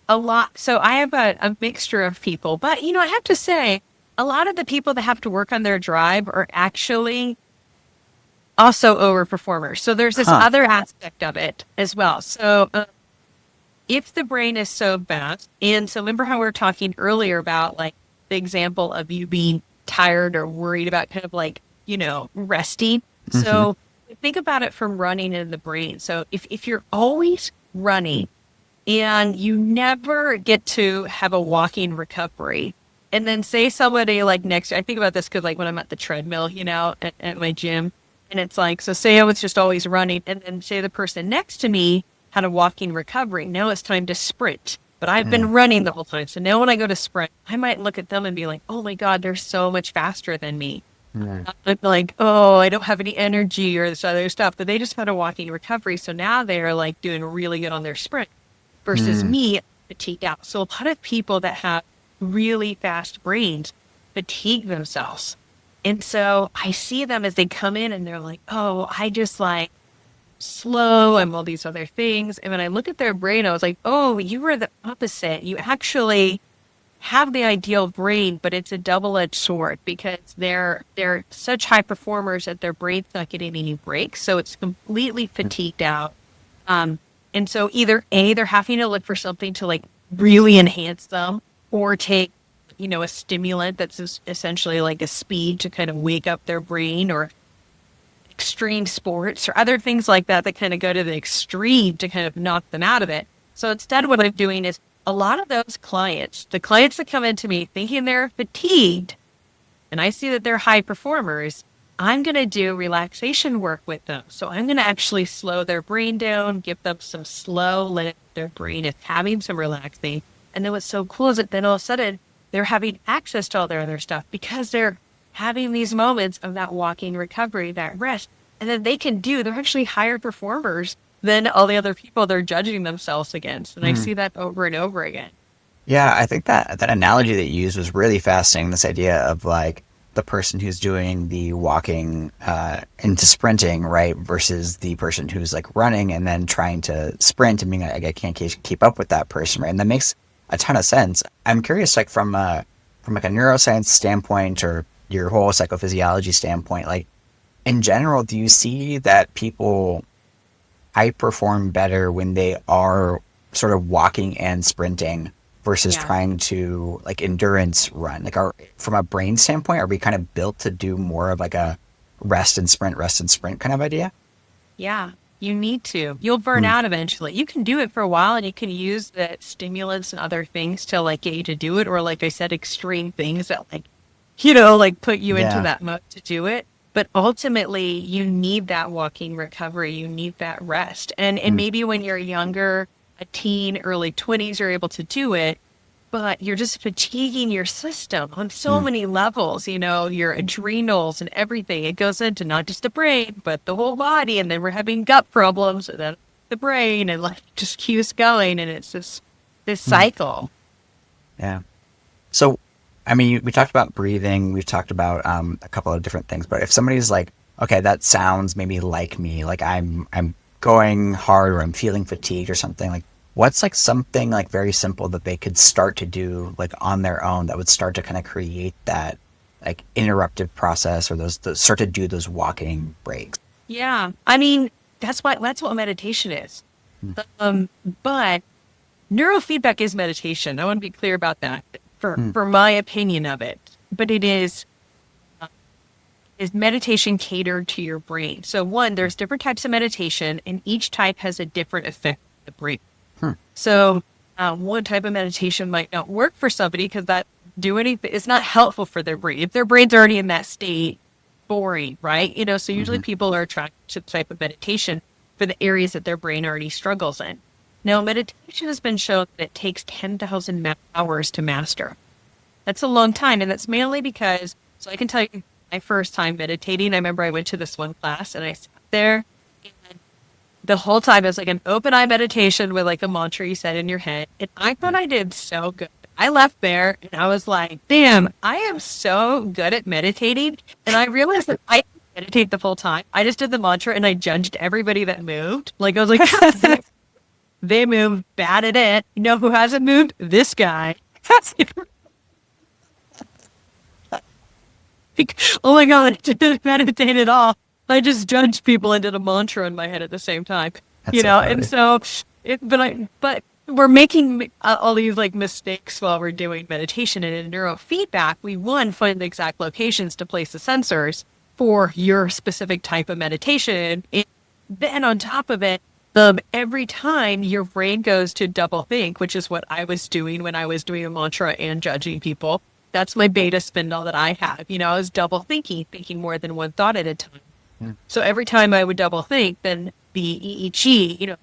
a lot. So I have a mixture of people, but I have to say, a lot of the people that have to work on their drive are actually also overperformers. So there's this Huh. other aspect of it as well. So if the brain is so fast, and so remember how we were talking earlier about like the example of you being tired or worried about kind of like, resting. Hmm. So think about it from running in the brain. So if you're always running and you never get to have a walking recovery, and then say somebody like next, I think about this because like when I'm at the treadmill, at my gym, and it's like, so say I was just always running and then say the person next to me had a walking recovery. Now it's time to sprint. But I've Mm. been running the whole time. So now when I go to sprint, I might look at them and be like, oh my God, they're so much faster than me. Mm. I'm like, oh, I don't have any energy or this other stuff. But they just had a walking recovery. So now they're like doing really good on their sprint versus Mm. me fatigued out. So a lot of people that have really fast brains fatigue themselves. And so I see them as they come in and they're like, oh, I just like slow. I'm all these other things. And when I look at their brain, I was like, oh, you were the opposite. You actually have the ideal brain, but it's a double-edged sword because they're such high performers that their brain's not getting any breaks. So it's completely fatigued out. Um, and so either A, they're having to look for something to like really enhance them or take, a stimulant that's essentially like a speed to kind of wake up their brain or extreme sports or other things like that that kind of go to the extreme to kind of knock them out of it. So instead, what I'm doing is a lot of those clients, the clients that come into me thinking they're fatigued, and I see that they're high performers, I'm going to do relaxation work with them. So I'm going to actually slow their brain down, give them some slow, let their brain is having some relaxing. And then what's so cool is that then all of a sudden they're having access to all their other stuff because they're having these moments of that walking recovery, that rest. And then they're actually higher performers than all the other people they're judging themselves against. And I see that over and over again. Yeah, I think that analogy that you used was really fascinating. This idea of like the person who's doing the walking into sprinting, right, versus the person who's like running and then trying to sprint and being like, I can't keep up with that person, right? And that makes a ton of sense. I'm curious, like from like a neuroscience standpoint or your whole psychophysiology standpoint, like in general, do you see that people I perform better when they are sort of walking and sprinting versus Yeah. trying to like endurance run? Like, from a brain standpoint, are we kind of built to do more of like a rest and sprint kind of idea? Yeah, you need to. You'll burn Hmm. out eventually. You can do it for a while and you can use the stimulants and other things to like get you to do it. Or like I said, extreme things that like, like put you into Yeah. that mode to do it. But ultimately you need that walking recovery. You need that rest. And Hmm. maybe when you're younger, a teen, early 20s, you're able to do it, but you're just fatiguing your system on so Hmm. many levels, your adrenals and everything. It goes into not just the brain, but the whole body. And then we're having gut problems and then the brain and like just keeps going. And it's this Hmm. cycle. Yeah. So, I mean, we talked about breathing, we've talked about a couple of different things, but if somebody's like, okay, that sounds maybe like me, like I'm going hard or I'm feeling fatigued or something, like what's like something like very simple that they could start to do like on their own that would start to kind of create that like interruptive process or those start to do those walking breaks? Yeah. I mean, that's what meditation is. Hmm. Um, but neurofeedback is meditation. I want to be clear about that Hmm. for my opinion of it. But it is meditation catered to your brain. So one, there's different types of meditation, and each type has a different effect on the brain. Hmm. So one type of meditation might not work for somebody because that do anything. It's not helpful for their brain. If their brain's already in that state, boring, right? So usually Hmm. people are attracted to the type of meditation for the areas that their brain already struggles in. Now, meditation has been shown that it takes 10,000 hours to master. That's a long time. And that's mainly because, so I can tell you my first time meditating, I remember I went to this one class and I sat there and the whole time it was like an open eye meditation with like a mantra you said in your head. And I thought I did so good. I left there and I was like, damn, I am so good at meditating. And I realized that I didn't meditate the full time. I just did the mantra and I judged everybody that moved. Like I was like, they moved bad at it. You know who hasn't moved? This guy. Like, oh my God, I didn't meditate at all. I just judged people and did a mantra in my head at the same time, That's so and funny. so but we're making all these like mistakes while we're doing meditation. And in neurofeedback, we find the exact locations to place the sensors for your specific type of meditation. And then on top of it, every time your brain goes to double think, which is what I was doing when I was doing a mantra and judging people. That's my beta spindle that I have. I was double thinking more than one thought at a time. Hmm. So every time I would double think, then the EEG,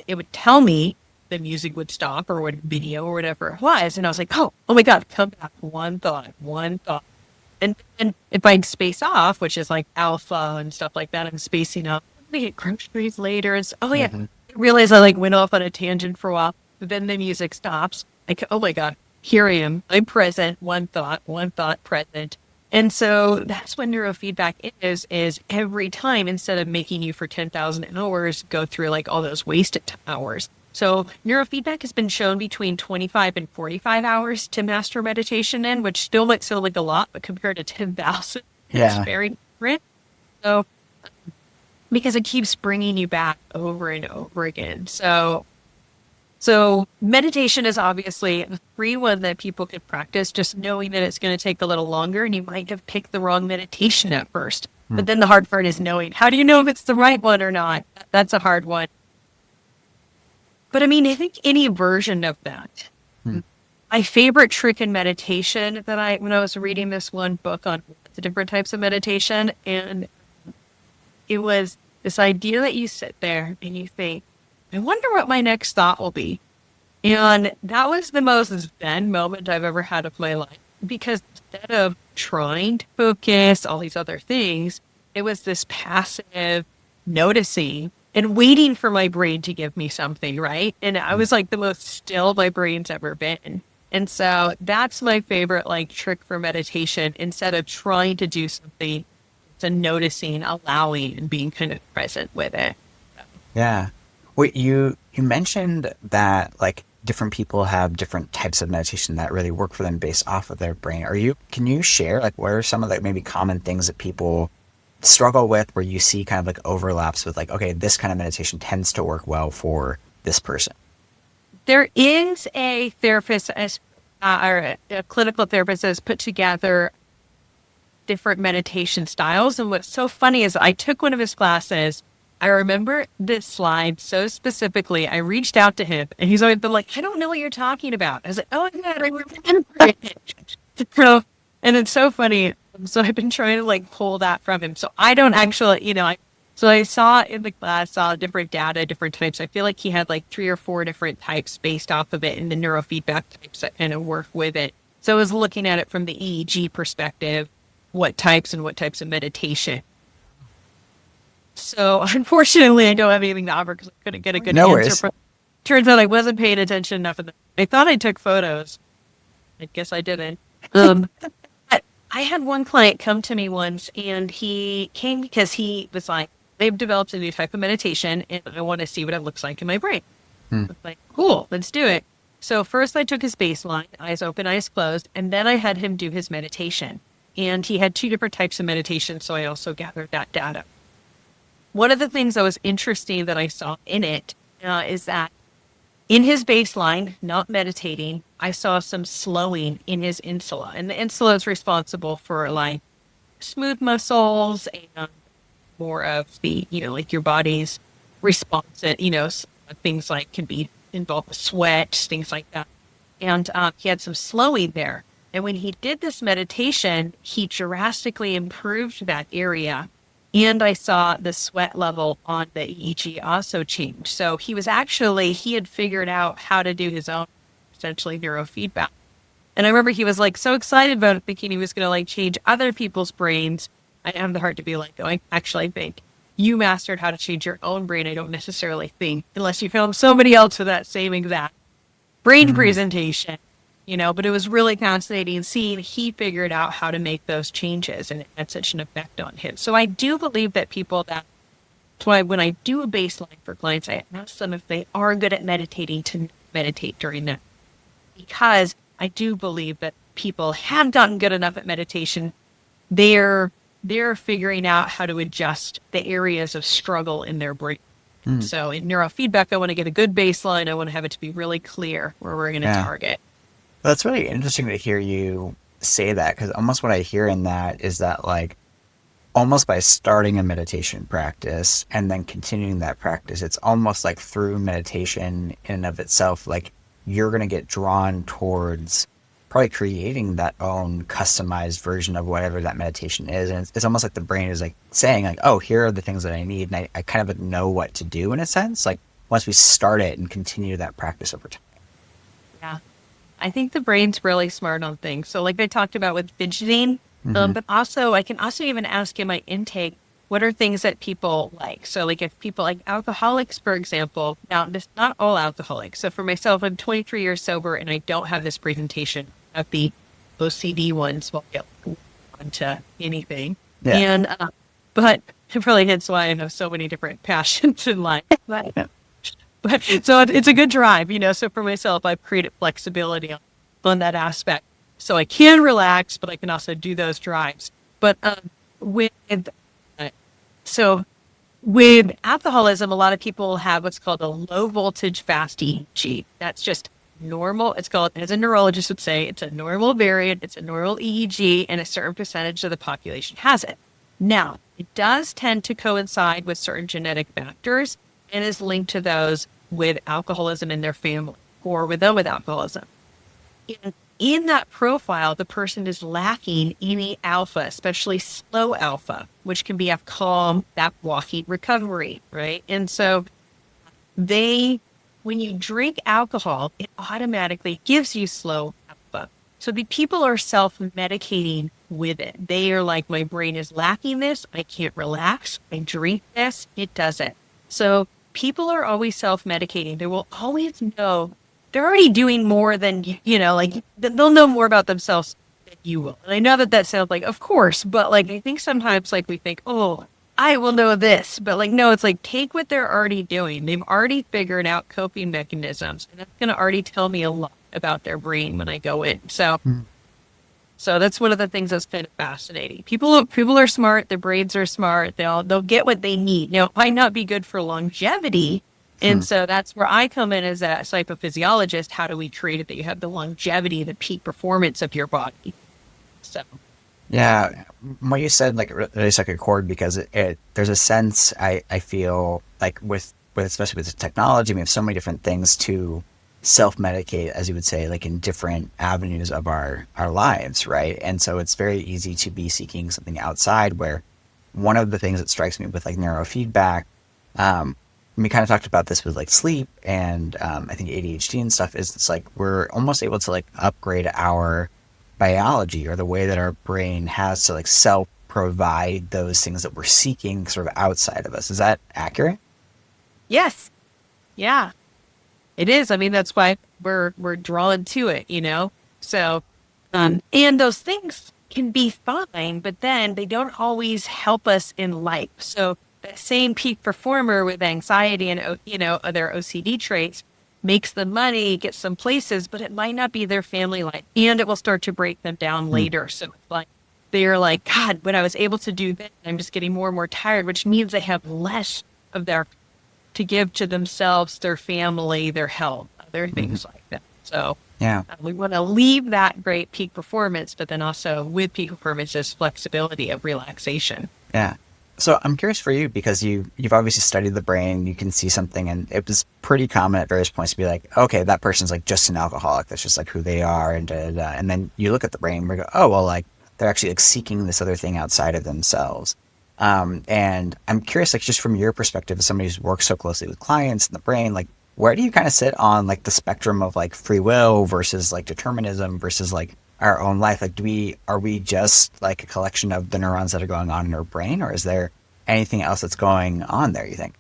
it would tell me the music would stop or what video or whatever it was. And I was like, oh my God, come back. One thought, one thought. And if I space off, which is like alpha and stuff like that, I'm spacing up. We get groceries later. And oh yeah, Hmm. I realized I like went off on a tangent for a while. But then the music stops. Like, oh my God, here I am. I'm present. One thought, present. And so that's what neurofeedback is every time, instead of making you for 10,000 hours, go through like all those wasted hours. So neurofeedback has been shown between 25 and 45 hours to master meditation in, which still might sound like a lot, but compared to 10,000, it's Yeah. very different. So because it keeps bringing you back over and over again. So meditation is obviously a free one that people can practice, just knowing that it's going to take a little longer and you might have picked the wrong meditation at first. Hmm. But then the hard part is knowing, how do you know if it's the right one or not? That's a hard one. But I mean, I think any version of that. Hmm. My favorite trick in meditation when I was reading this one book on the different types of meditation, and it was this idea that you sit there and you think, I wonder what my next thought will be. And that was the most zen moment I've ever had of my life, because instead of trying to focus all these other things, it was this passive noticing and waiting for my brain to give me something, right? And I was like the most still my brain's ever been. And so that's my favorite like trick for meditation. Instead of trying to do something, to noticing, allowing, and being kind of present with it. Yeah. Wait, you mentioned that like different people have different types of meditation that really work for them based off of their brain. Can you share like what are some of the maybe common things that people struggle with where you see kind of like overlaps with like, okay, this kind of meditation tends to work well for this person? There is a therapist or a clinical therapist that has put together different meditation styles. And what's so funny is I took one of his classes. I remember this slide so specifically. I reached out to him and he's always been like, I don't know what you're talking about. I was like, oh my God, I remember it. So, and it's so funny. So I've been trying to like pull that from him. So I don't actually, so I saw in the class, saw different data, different types. I feel like he had like 3 or 4 different types based off of it, and the neurofeedback types that kind of work with it. So I was looking at it from the EEG perspective, what types of meditation. So unfortunately, I don't have anything to offer because I couldn't get a good No answer. worries. But turns out I wasn't paying attention enough. I thought I took photos. I guess I didn't. But I had one client come to me once, and he came because he was like, they've developed a new type of meditation, and I want to see what it looks like in my brain. Hmm. I was like, cool, let's do it. So first I took his baseline, eyes open, eyes closed, and then I had him do his meditation. And he had 2 different types of meditation, so I also gathered that data. One of the things that was interesting that I saw in it is that in his baseline, not meditating, I saw some slowing in his insula. And the insula is responsible for like smooth muscles and more of the, like your body's response, things like can be involved with sweat, things like that. And he had some slowing there. And when he did this meditation, he drastically improved that area. And I saw the sweat level on the EEG also change. So he had figured out how to do his own, essentially, neurofeedback. And I remember he was like so excited about it, thinking he was going to like change other people's brains. I have the heart to be like, going, actually, I think you mastered how to change your own brain. I don't necessarily think, unless you found somebody else with that same exact brain Hmm. presentation. But it was really fascinating seeing he figured out how to make those changes, and it had such an effect on him. So I do believe that that's why when I do a baseline for clients, I ask them if they are good at meditating to meditate during that. Because I do believe that people have gotten good enough at meditation. They're figuring out how to adjust the areas of struggle in their brain. Hmm. So in neurofeedback, I want to get a good baseline. I want to have it to be really clear where we're going to Yeah. target. Well, that's really interesting to hear you say that, because almost what I hear in that is that like almost by starting a meditation practice and then continuing that practice, it's almost like through meditation in and of itself, like you're going to get drawn towards probably creating that own customized version of whatever that meditation is. And it's almost like the brain is like saying like, oh, here are the things that I need. And I kind of know what to do in a sense, like once we start it and continue that practice over time. Yeah. I think the brain's really smart on things. So like I talked about with fidgeting, Mm-hmm. but also I can also even ask in my intake, what are things that people like? So like if people like alcoholics, for example, now this not all alcoholics. So for myself, I'm 23 years sober and I don't have this presentation of the OCD ones. Well, to anything. Yeah. And, but it probably hence why I have so many different passions in life. Yeah. But so it's a good drive, so for myself, I've created flexibility on that aspect. So I can relax, but I can also do those drives. But with uh, so with alcoholism, a lot of people have what's called a low voltage fast EEG. That's just normal. It's called, as a neurologist would say, it's a normal variant. It's a normal EEG, and a certain percentage of the population has it. Now, it does tend to coincide with certain genetic factors and is linked to those with alcoholism in their family or with them with alcoholism. In that profile, the person is lacking any alpha, especially slow alpha, which can be a calm, that walking recovery, right? And so when you drink alcohol, it automatically gives you slow alpha. So the people are self-medicating with it. They are like, my brain is lacking this. I can't relax. I drink this. It doesn't. So people are always self-medicating. They will always know they're already doing more than, like they'll know more about themselves than you will. And I know that sounds like, of course, but like, I think sometimes like we think, oh, I will know this, but like, no, it's like, take what they're already doing. They've already figured out coping mechanisms, and that's going to already tell me a lot about their brain when I go in. So that's one of the things that's kind of fascinating. People are smart. Their brains are smart. They'll get what they need. Now, it might not be good for longevity. And so that's where I come in as a psychophysiologist. How do we create it that you have the longevity, the peak performance of your body? So, Yeah, what you said like really struck a chord because there's a sense I feel like with especially with technology, we have so many different things to self-medicate, as you would say, like in different avenues of our lives, right? And so it's very easy to be seeking something outside. Where one of the things that strikes me with like neurofeedback, we kind of talked about this with like sleep and I think ADHD and stuff, is it's like we're almost able to like upgrade our biology or the way that our brain has to like self provide those things that we're seeking sort of outside of us. Is that accurate? yes. Yeah, it is. I mean, that's why we're drawn to it. So, and those things can be fine, but then they don't always help us in life. So that same peak performer with anxiety and, other OCD traits makes the money, gets some places, but it might not be their family life, and it will start to break them down later. So it's like, they're like, God, when I was able to do this, I'm just getting more and more tired, which means they have less of their to give to themselves, their family, their health, other things like that. So Yeah. we want to leave that great peak performance, but then also with peak performance is flexibility of relaxation. Yeah. So I'm curious for you because you've obviously studied the brain, you can see something, and it was pretty common at various points to be like, okay, that person's like just an alcoholic. That's just like who they are, and da, da, da. And then you look at the brain and we go, oh well, like they're actually like seeking this other thing outside of themselves. And I'm curious, like just from your perspective, as somebody who's worked so closely with clients in the brain, like where do you kind of sit on like the spectrum of like free will versus like determinism versus like our own life? Like, are we just like a collection of the neurons that are going on in our brain, or is there anything else that's going on there, you think?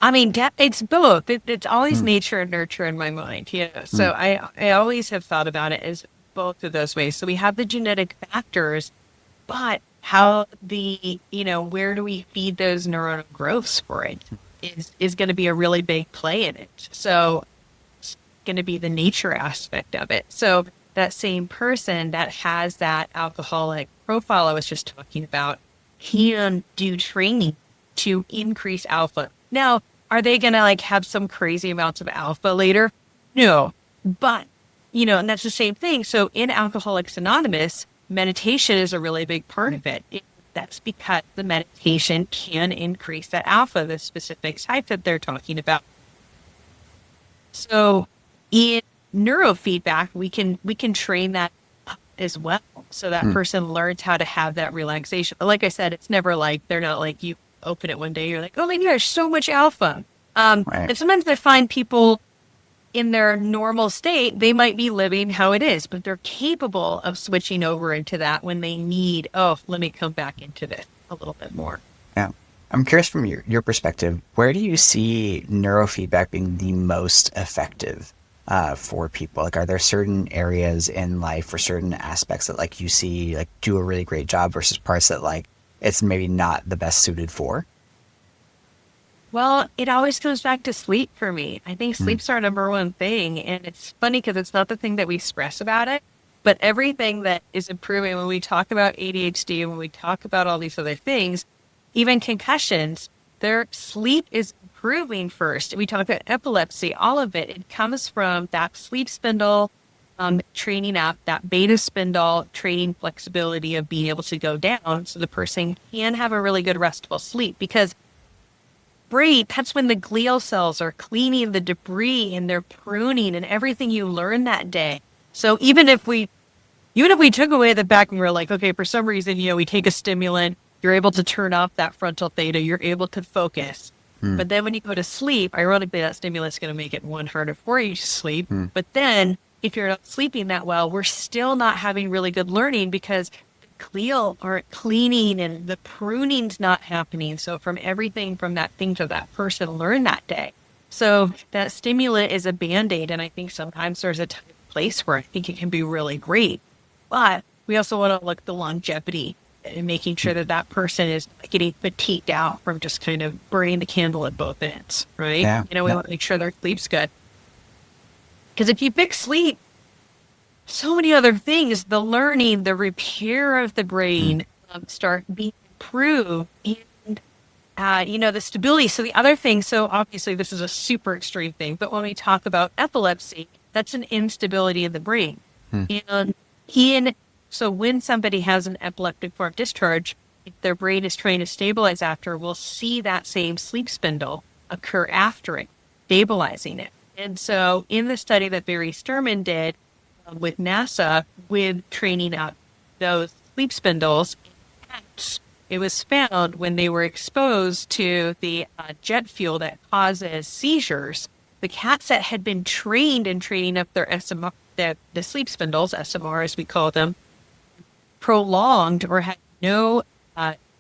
I mean, it's both. It's always nature and nurture in my mind. So I always have thought about it as both of those ways. So we have the genetic factors, but how where do we feed those neuronal growths for it is going to be a really big play in it. So it's going to be the nature aspect of it. So that same person that has that alcoholic profile I was just talking about can do training to increase alpha. Now, are they going to like have some crazy amounts of alpha later? No, but and that's the same thing. So in Alcoholics Anonymous, meditation is a really big part of it. That's because the meditation can increase that alpha, the specific type that they're talking about. So in neurofeedback, we can train that up as well. So that person learns how to have that relaxation. But like I said, it's never like, they're not like you open it one day, you're like, oh my gosh, so much alpha. Right. And sometimes I find people in their normal state, they might be living how it is, but they're capable of switching over into that when they need, oh, let me come back into this a little bit more. Yeah. I'm curious from your perspective, where do you see neurofeedback being the most effective for people? Like, are there certain areas in life or certain aspects that like you see like do a really great job versus parts that like it's maybe not the best suited for? Well, it always comes back to sleep for me. I think Mm, sleep's our number one thing. And it's funny because it's not the thing that we stress about it, but everything that is improving when we talk about ADHD, when we talk about all these other things, even concussions, their sleep is improving first. We talk about epilepsy, all of it. It comes from that sleep spindle training up, that beta spindle training flexibility of being able to go down so the person can have a really good restful sleep because brain, that's when the glial cells are cleaning the debris and they're pruning and everything you learned that day. So even if we took away the back and we're like, okay, for some reason, we take a stimulant, you're able to turn off that frontal theta, you're able to focus. mm, But then when you go to sleep, ironically, that stimulant is going to make it one harder for you to sleep. mm, But then if you're not sleeping that well, we're still not having really good learning because glial aren't cleaning and the pruning's not happening. So from everything from that thing to that person learned that day. So that stimulant is a band-aid. And I think sometimes there's a time and place where I think it can be really great. But we also want to look at the longevity and making sure that that person is not getting fatigued out from just kind of burning the candle at both ends, right? yeah. We No. want to make sure their sleep's good. Because if you fix sleep, so many other things, the learning, the repair of the Mm, brain start being improved and, the stability. So the other thing, so obviously this is a super extreme thing, but when we talk about epilepsy, that's an instability in the brain. mm, And so when somebody has an epileptic form of discharge, if their brain is trying to stabilize after, we'll see that same sleep spindle occur after it, stabilizing it. And so in the study that Barry Sturman did, with NASA with training up those sleep spindles in cats. It was found when they were exposed to the jet fuel that causes seizures. The cats that had been trained in training up their SMR, the sleep spindles, SMR as we call them, prolonged or had no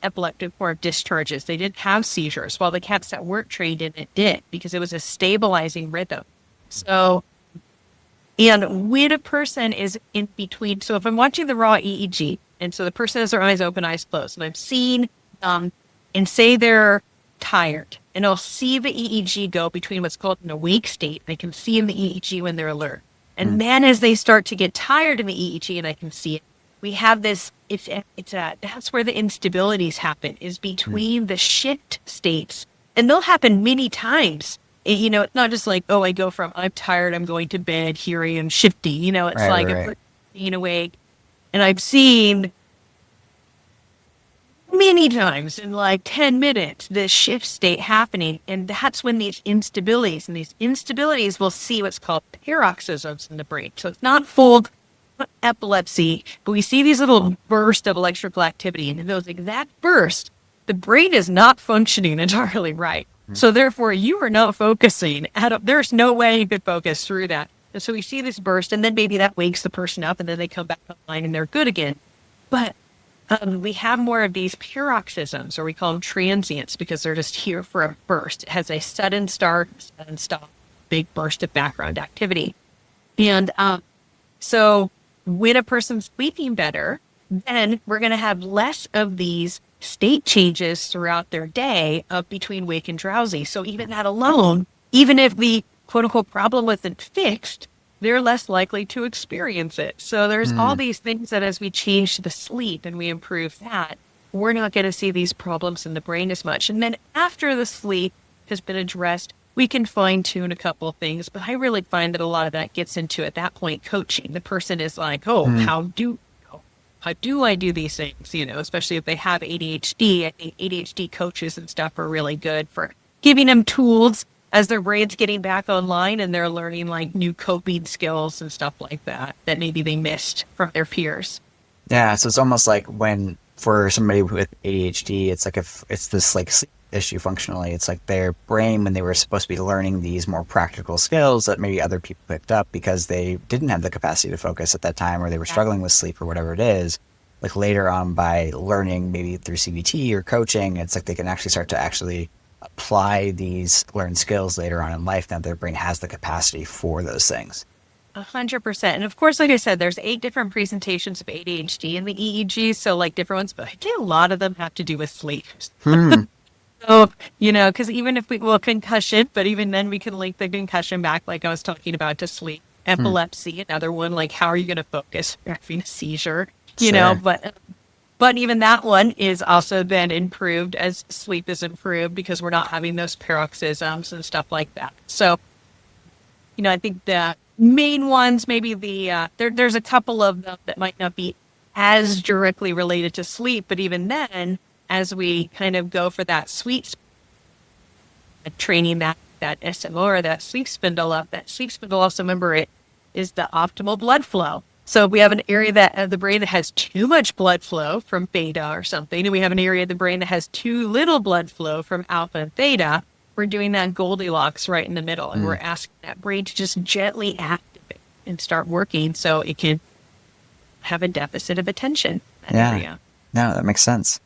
epileptic form discharges. They didn't have seizures, while the cats that weren't trained in it did because it was a stabilizing rhythm. So and when a person is in between, so if I'm watching the raw EEG, and so the person has their eyes open, eyes closed, and I'm seeing, and say they're tired, and I'll see the EEG go between what's called an awake state. I can see in the EEG when they're alert. mm, And then as they start to get tired in the EEG, and I can see it, we have this, that's where the instabilities happen, is mm. between the shift states. And they'll happen many times. It's not just like, oh, I go from I'm tired, I'm going to bed, here I am shifting. It's Right, like right, a right. person being awake. And I've seen many times in like 10 minutes this shift state happening. And that's when these instabilities will see what's called paroxysms in the brain. So it's not full epilepsy, but we see these little bursts of electrical activity. And in those exact bursts, the brain is not functioning entirely right. Mm, So therefore, you are not focusing there's no way you could focus through that. And so we see this burst, and then maybe that wakes the person up, and then they come back online and they're good again. But we have more of these paroxysms, or we call them transients, because they're just here for a burst. It has a sudden start, sudden stop, big burst of background activity. And so when a person's sleeping better, then we're going to have less of these state changes throughout their day of between wake and drowsy. So even that alone, even if the quote unquote problem wasn't fixed, they're less likely to experience it. So there's all mm. these things that as we change the sleep and we improve that, we're not going to see these problems in the brain as much. And then after the sleep has been addressed, we can fine tune a couple of things, but I really find that a lot of that gets into at that point coaching. The person is like, oh, Mm. how do I do these things? Especially if they have ADHD. I think ADHD coaches and stuff are really good for giving them tools as their brain's getting back online and they're learning like new coping skills and stuff like that maybe they missed from their peers. Yeah, so it's almost like when for somebody with ADHD, it's like if it's this like sleep issue functionally, it's like their brain when they were supposed to be learning these more practical skills that maybe other people picked up because they didn't have the capacity to focus at that time or they were struggling with sleep or whatever it is. Like later on by learning maybe through CBT or coaching, it's like they can actually start to actually apply these learned skills later on in life, now their brain has the capacity for those things. 100%. And of course, like I said, there's 8 different presentations of ADHD in the EEG. So like different ones, but I think a lot of them have to do with sleep. Hmm. So, because even if concussion, but even then we can link the concussion back, like I was talking about, to sleep. Hmm. Epilepsy, another one, like how are you going to focus? You're having a seizure, Sure. but even that one is also then improved as sleep is improved because we're not having those paroxysms and stuff like that. So, I think the main ones, maybe there's a couple of them that might not be as directly related to sleep, but even then, as we kind of go for that training that SMO or that sleep spindle up, that sleep spindle also, remember, it is the optimal blood flow. So if we have an area of the brain that has too much blood flow from beta or something, and we have an area of the brain that has too little blood flow from alpha and theta, we're doing that Goldilocks right in the middle. And we're asking that brain to just gently activate and start working so it can have a deficit of attention. Yeah. Area. No, that makes sense.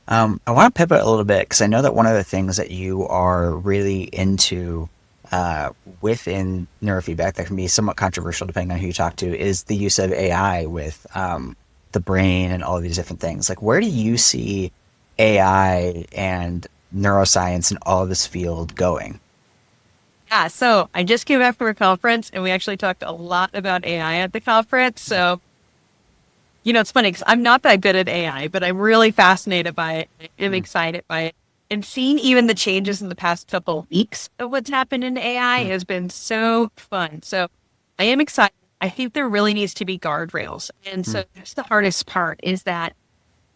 I want to pivot a little bit because I know that one of the things that you are really into within neurofeedback that can be somewhat controversial depending on who you talk to is the use of AI with the brain and all of these different things. Like, where do you see AI and neuroscience and all of this field going? Yeah, so I just came back from a conference and we actually talked a lot about AI at the conference. So, it's funny because I'm not that good at AI, but I'm really fascinated by it. I'm excited by it. And seeing even the changes in the past couple of weeks of what's happened in AI has been so fun. So I am excited. I think there really needs to be guardrails. And so that's the hardest part is that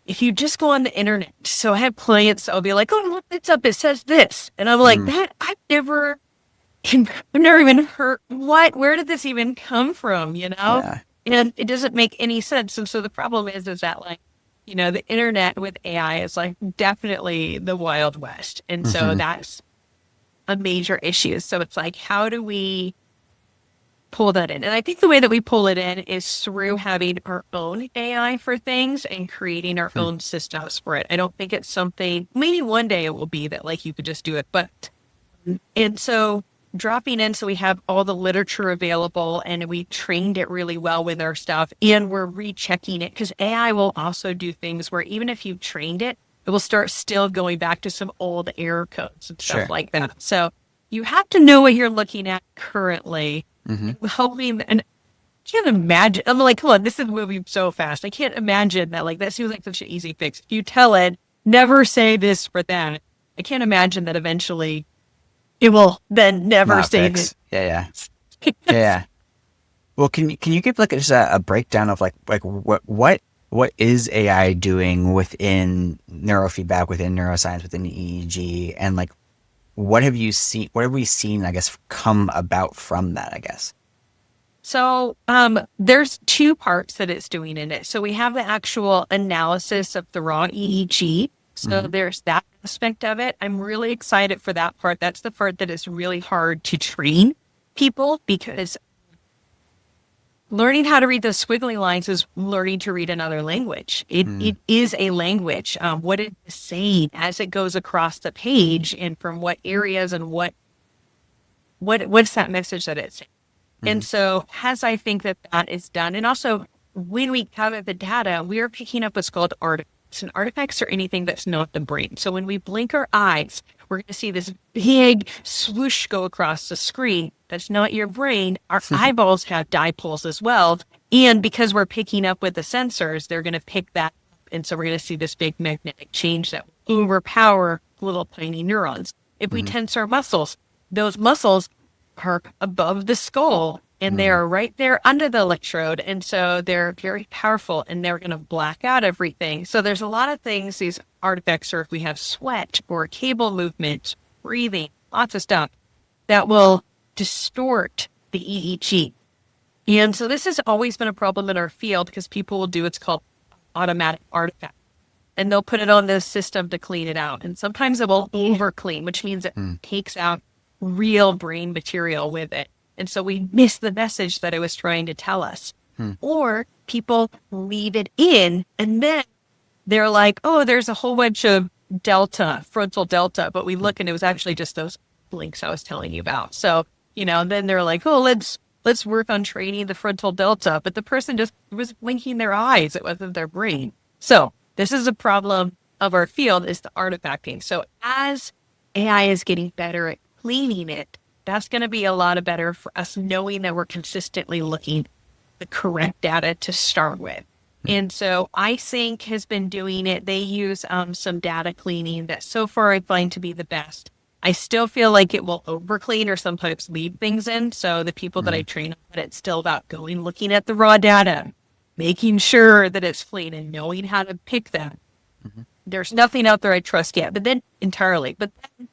if you just go on the internet, so I have clients, I'll be like, oh, look, it's up, it says this. And I'm like, I've never even heard, where did this even come from, Yeah. And it doesn't make any sense. And so the problem is that like, the internet with AI is like definitely the Wild West. And so Hmm. that's a major issue. So it's like, how do we pull that in? And I think the way that we pull it in is through having our own AI for things and creating our own systems for it. I don't think it's something, maybe one day it will be that like you could just do it. And so dropping in, so we have all the literature available and we trained it really well with our stuff and we're rechecking it because AI will also do things where even if you trained it, it will start still going back to some old error codes and stuff Sure. like that. So you have to know what you're looking at currently. Hoping, and I can't imagine, I'm like, come on, this is moving so fast. I can't imagine that, like, that seems like such an easy fix. If you tell it, never say this for that, I can't imagine that eventually it will then never Not say fix. this. Yeah. Yeah. Yeah. Well, can you give like just a breakdown of like what is AI doing within neurofeedback, within neuroscience, within EEG, and like what have you seen? What have we seen? I guess come about from that. I guess. So there's 2 parts that it's doing in it. So we have the actual analysis of the raw EEG. So Hmm. there's that aspect of it. I'm really excited for that part. That's the part that is really hard to train people because learning how to read those squiggly lines is learning to read another language. It is a language. What it is saying as it goes across the page and from what areas and what's that message that it's saying. And so as I think that is done, and also when we gather the data, we are picking up what's called artifacts. And artifacts are anything that's not the brain. So when we blink our eyes, we're going to see this big swoosh go across the screen. That's not your brain. Our eyeballs have dipoles as well. And because we're picking up with the sensors, they're going to pick that up. And so we're going to see this big magnetic change that will overpower little tiny neurons. If we tense our muscles, those muscles are above the skull and they are right there under the electrode. And so they're very powerful and they're going to black out everything. So there's a lot of things, these artifacts, or if we have sweat or cable movement, breathing, lots of stuff that will distort the EEG. And so this has always been a problem in our field because people will do what's called automatic artifact. And they'll put it on the system to clean it out. And sometimes it will over clean, which means it takes out real brain material with it. And so we miss the message that it was trying to tell us. Or people leave it in and then they're like, oh, there's a whole bunch of delta, frontal delta, but we look and it was actually just those links I was telling you about. So, then they're like, oh, let's work on training the frontal delta, but the person just was blinking their eyes. It wasn't their brain. So this is a problem of our field, is the artifacting. So as AI is getting better at cleaning it, that's going to be a lot of better for us knowing that we're consistently looking the correct data to start with. And so iSync has been doing it. They use some data cleaning that so far I find to be the best. I still feel like it will overclean or sometimes leave things in. So the people that I train on, but it's still about looking at the raw data, making sure that it's clean and knowing how to pick that. There's nothing out there I trust yet, but then entirely. But then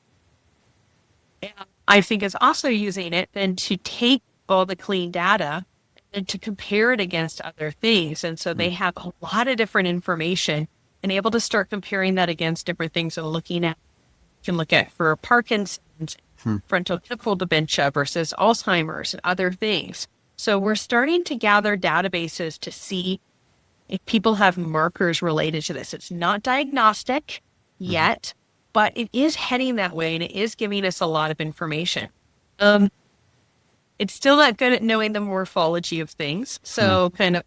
I think is also using it then to take all the clean data and to compare it against other things. And so they have a lot of different information and able to start comparing that against different things and looking at, you can look at for Parkinson's, frontotemporal dementia versus Alzheimer's and other things. So we're starting to gather databases to see if people have markers related to this. It's not diagnostic yet, but it is heading that way and it is giving us a lot of information. It's still not good at knowing the morphology of things. So and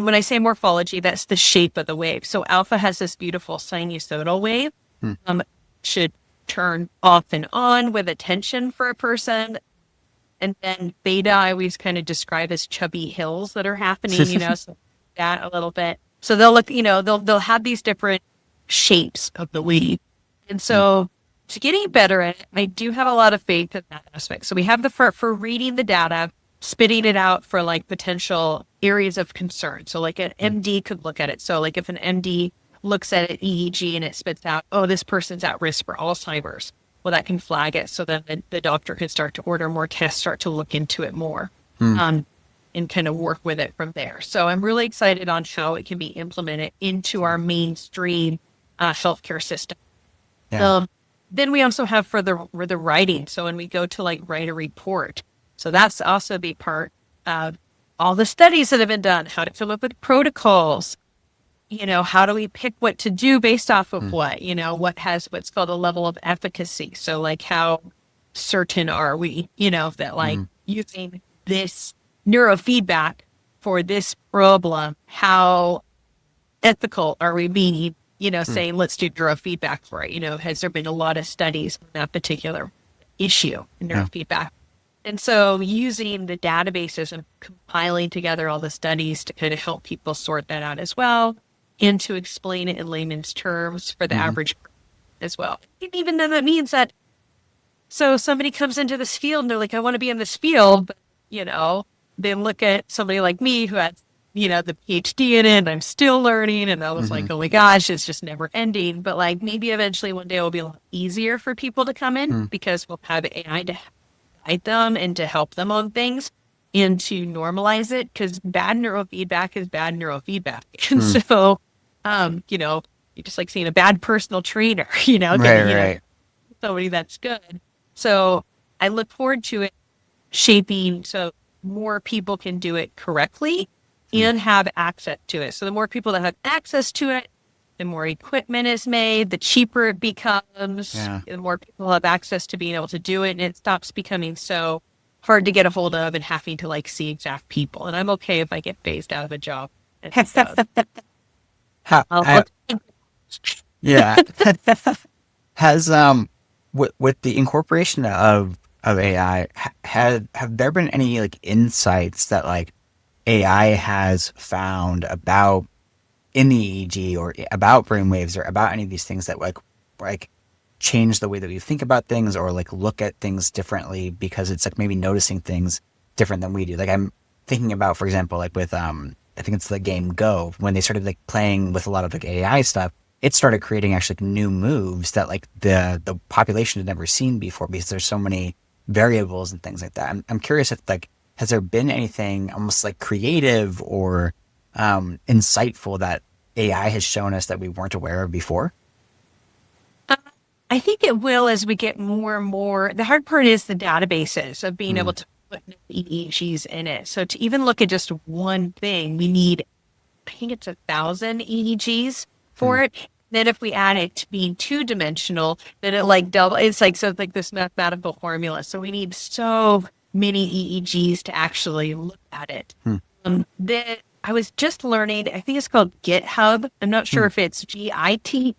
when I say morphology, that's the shape of the wave. So alpha has this beautiful sinusoidal wave, should turn off and on with attention for a person. And then beta, I always kind of describe as chubby hills that are happening, so that a little bit. So they'll look, they'll have these different shapes of the wave. And so to getting better at it, I do have a lot of faith in that aspect. So we have for reading the data, spitting it out for like potential areas of concern. So like an MD could look at it. So like if an MD looks at an EEG and it spits out, oh, this person's at risk for Alzheimer's. Well, that can flag it. So then the doctor can start to order more tests, start to look into it more, and kind of work with it from there. So I'm really excited on how it can be implemented into our mainstream healthcare system. Yeah. Then we also have for the writing. So when we go to like write a report, so that's also be part of all the studies that have been done, how to come up with protocols, how do we pick what to do based off of what, what's called a level of efficacy. So like how certain are we, that like using this neurofeedback for this problem, how ethical are we being, saying let's do neurofeedback for it? Has there been a lot of studies on that particular issue in neurofeedback? And so using the databases and compiling together all the studies to kind of help people sort that out as well, and to explain it in layman's terms for the average as well. And even though that means that, so somebody comes into this field and they're like, I want to be in this field, but, they look at somebody like me who has, the PhD in it, and I'm still learning, and I was like, oh my gosh, it's just never ending. But like maybe eventually one day it will be a lot easier for people to come in because we'll have AI to guide them and to help them on things and to normalize it, because bad neurofeedback is bad neurofeedback. And so, you just like seeing a bad personal trainer, Right. somebody that's good. So I look forward to it shaping so more people can do it correctly and have access to it. So the more people that have access to it, the more equipment is made, the cheaper it becomes, the more people have access to being able to do it, and it stops becoming so hard to get a hold of and having to like see exact people. And I'm okay if I get phased out of a job. Yeah. Has with the incorporation of AI, have there been any like insights that like AI has found about in the EEG or about brainwaves or about any of these things that like change the way that we think about things or like look at things differently because it's like maybe noticing things different than we do? Like I'm thinking about, for example, like with I think it's the game Go, when they started like playing with a lot of like AI stuff, it started creating actually like, new moves that like the population had never seen before because there's so many variables and things like that. I'm curious if like has there been anything almost like creative or insightful that AI has shown us that we weren't aware of before? I think it will as we get more and more. The hard part is the databases of being able to put EEGs in it. So to even look at just one thing, we need, I think it's 1,000 EEGs for it. Then if we add it to being two-dimensional, then it like double. It's like, so it's like this mathematical formula. So we need so many EEGs to actually look at it. Then I was just learning, I think it's called GitHub. I'm not sure if it's GIT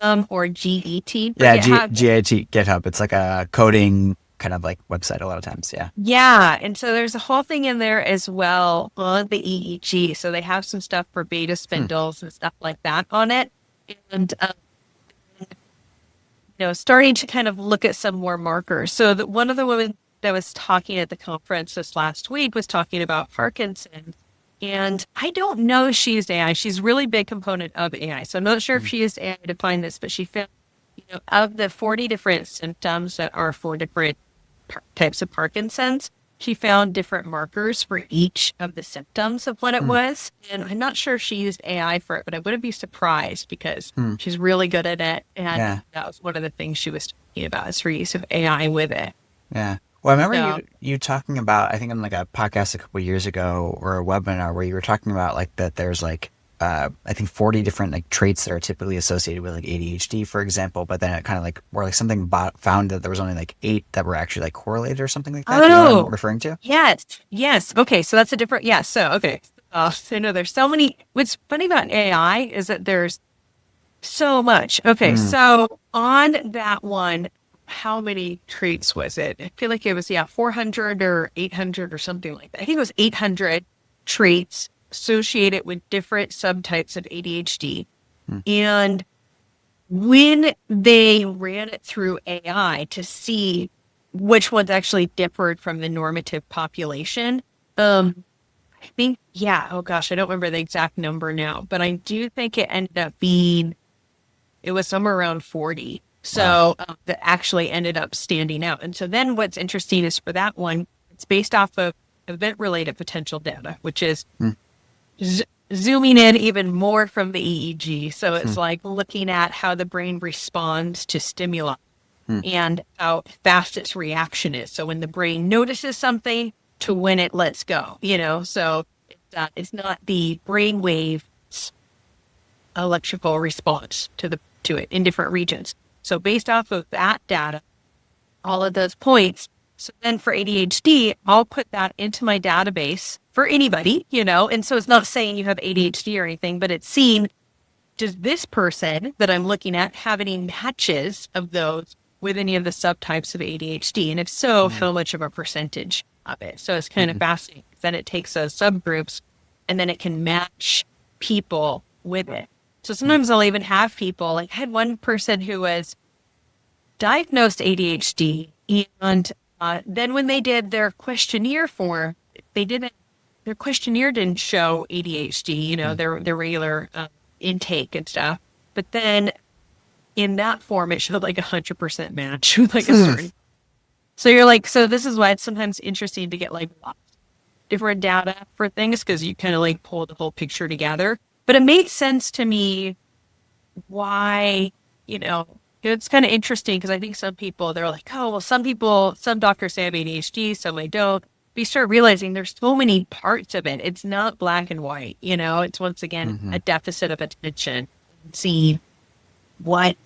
or GET for Yeah, GitHub. GIT, GitHub. It's like a coding kind of like website a lot of times. Yeah. Yeah, and so there's a whole thing in there as well on the EEG. So they have some stuff for beta spindles and stuff like that on it. And starting to kind of look at some more markers. So one of the women that was talking at the conference this last week was talking about Parkinson's. And I don't know if she used AI. She's a really big component of AI. So I'm not sure if she used AI to find this, but she found, of the 40 different symptoms that are for different types of Parkinson's, she found different markers for each of the symptoms of what it was. And I'm not sure if she used AI for it, but I wouldn't be surprised because she's really good at it. And that was one of the things she was talking about, is her use of AI with it. Yeah. Well, I remember you talking about, I think in like a podcast a couple of years ago or a webinar where you were talking about like that there's like, I think 40 different like traits that are typically associated with like ADHD, for example, but then it kind of like, or like something found that there was only like 8 that were actually like correlated or something like that. Do you know what I'm referring to? Yes. Okay. So that's a different, So, okay. So no, there's so many. What's funny about AI is that there's so much. Okay. So on that one, how many traits was it? I feel like it was, 400 or 800 or something like that. I think it was 800 traits associated with different subtypes of ADHD. And when they ran it through AI to see which ones actually differed from the normative population, I think, oh gosh, I don't remember the exact number now, but I do think it ended up being, it was somewhere around 40. So that actually ended up standing out. And so then what's interesting is for that one, it's based off of event-related potential data, which is zooming in even more from the EEG. So it's like looking at how the brain responds to stimuli and how fast its reaction is. So when the brain notices something to when it lets go, so it's not the brainwave electrical response to it in different regions. So based off of that data, all of those points, so then for ADHD, I'll put that into my database for anybody, and so it's not saying you have ADHD or anything, but it's seeing, does this person that I'm looking at have any matches of those with any of the subtypes of ADHD? And if so, how much of a percentage of it? So it's kind of fascinating. Then it takes those subgroups and then it can match people with it. So sometimes I'll even have people, like I had one person who was diagnosed ADHD, and then when they did their questionnaire form, their questionnaire didn't show ADHD, their regular intake and stuff. But then in that form, it showed like 100% match with like a certain. So you're like, so this is why it's sometimes interesting to get like different data for things, because you kind of like pull the whole picture together. But it made sense to me why, it's kind of interesting, because I think some people, they're like, oh, well, some doctors say I have ADHD, some they don't. But you start realizing there's so many parts of it. It's not black and white, it's once again a deficit of attention. See what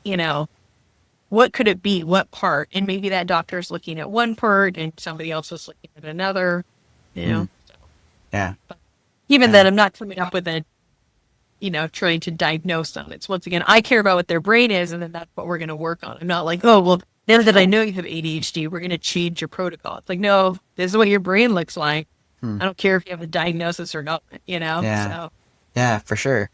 could it be? What part? And maybe that doctor's looking at one part and somebody else is looking at another, So, Yeah. but even then, I'm not coming up with trying to diagnose them. It's once again, I care about what their brain is, and then that's what we're going to work on. I'm not like, oh, well, now that I know you have ADHD, we're going to change your protocol. It's like, no, this is what your brain looks like. I don't care if you have a diagnosis or not, Yeah. So. Yeah, for sure.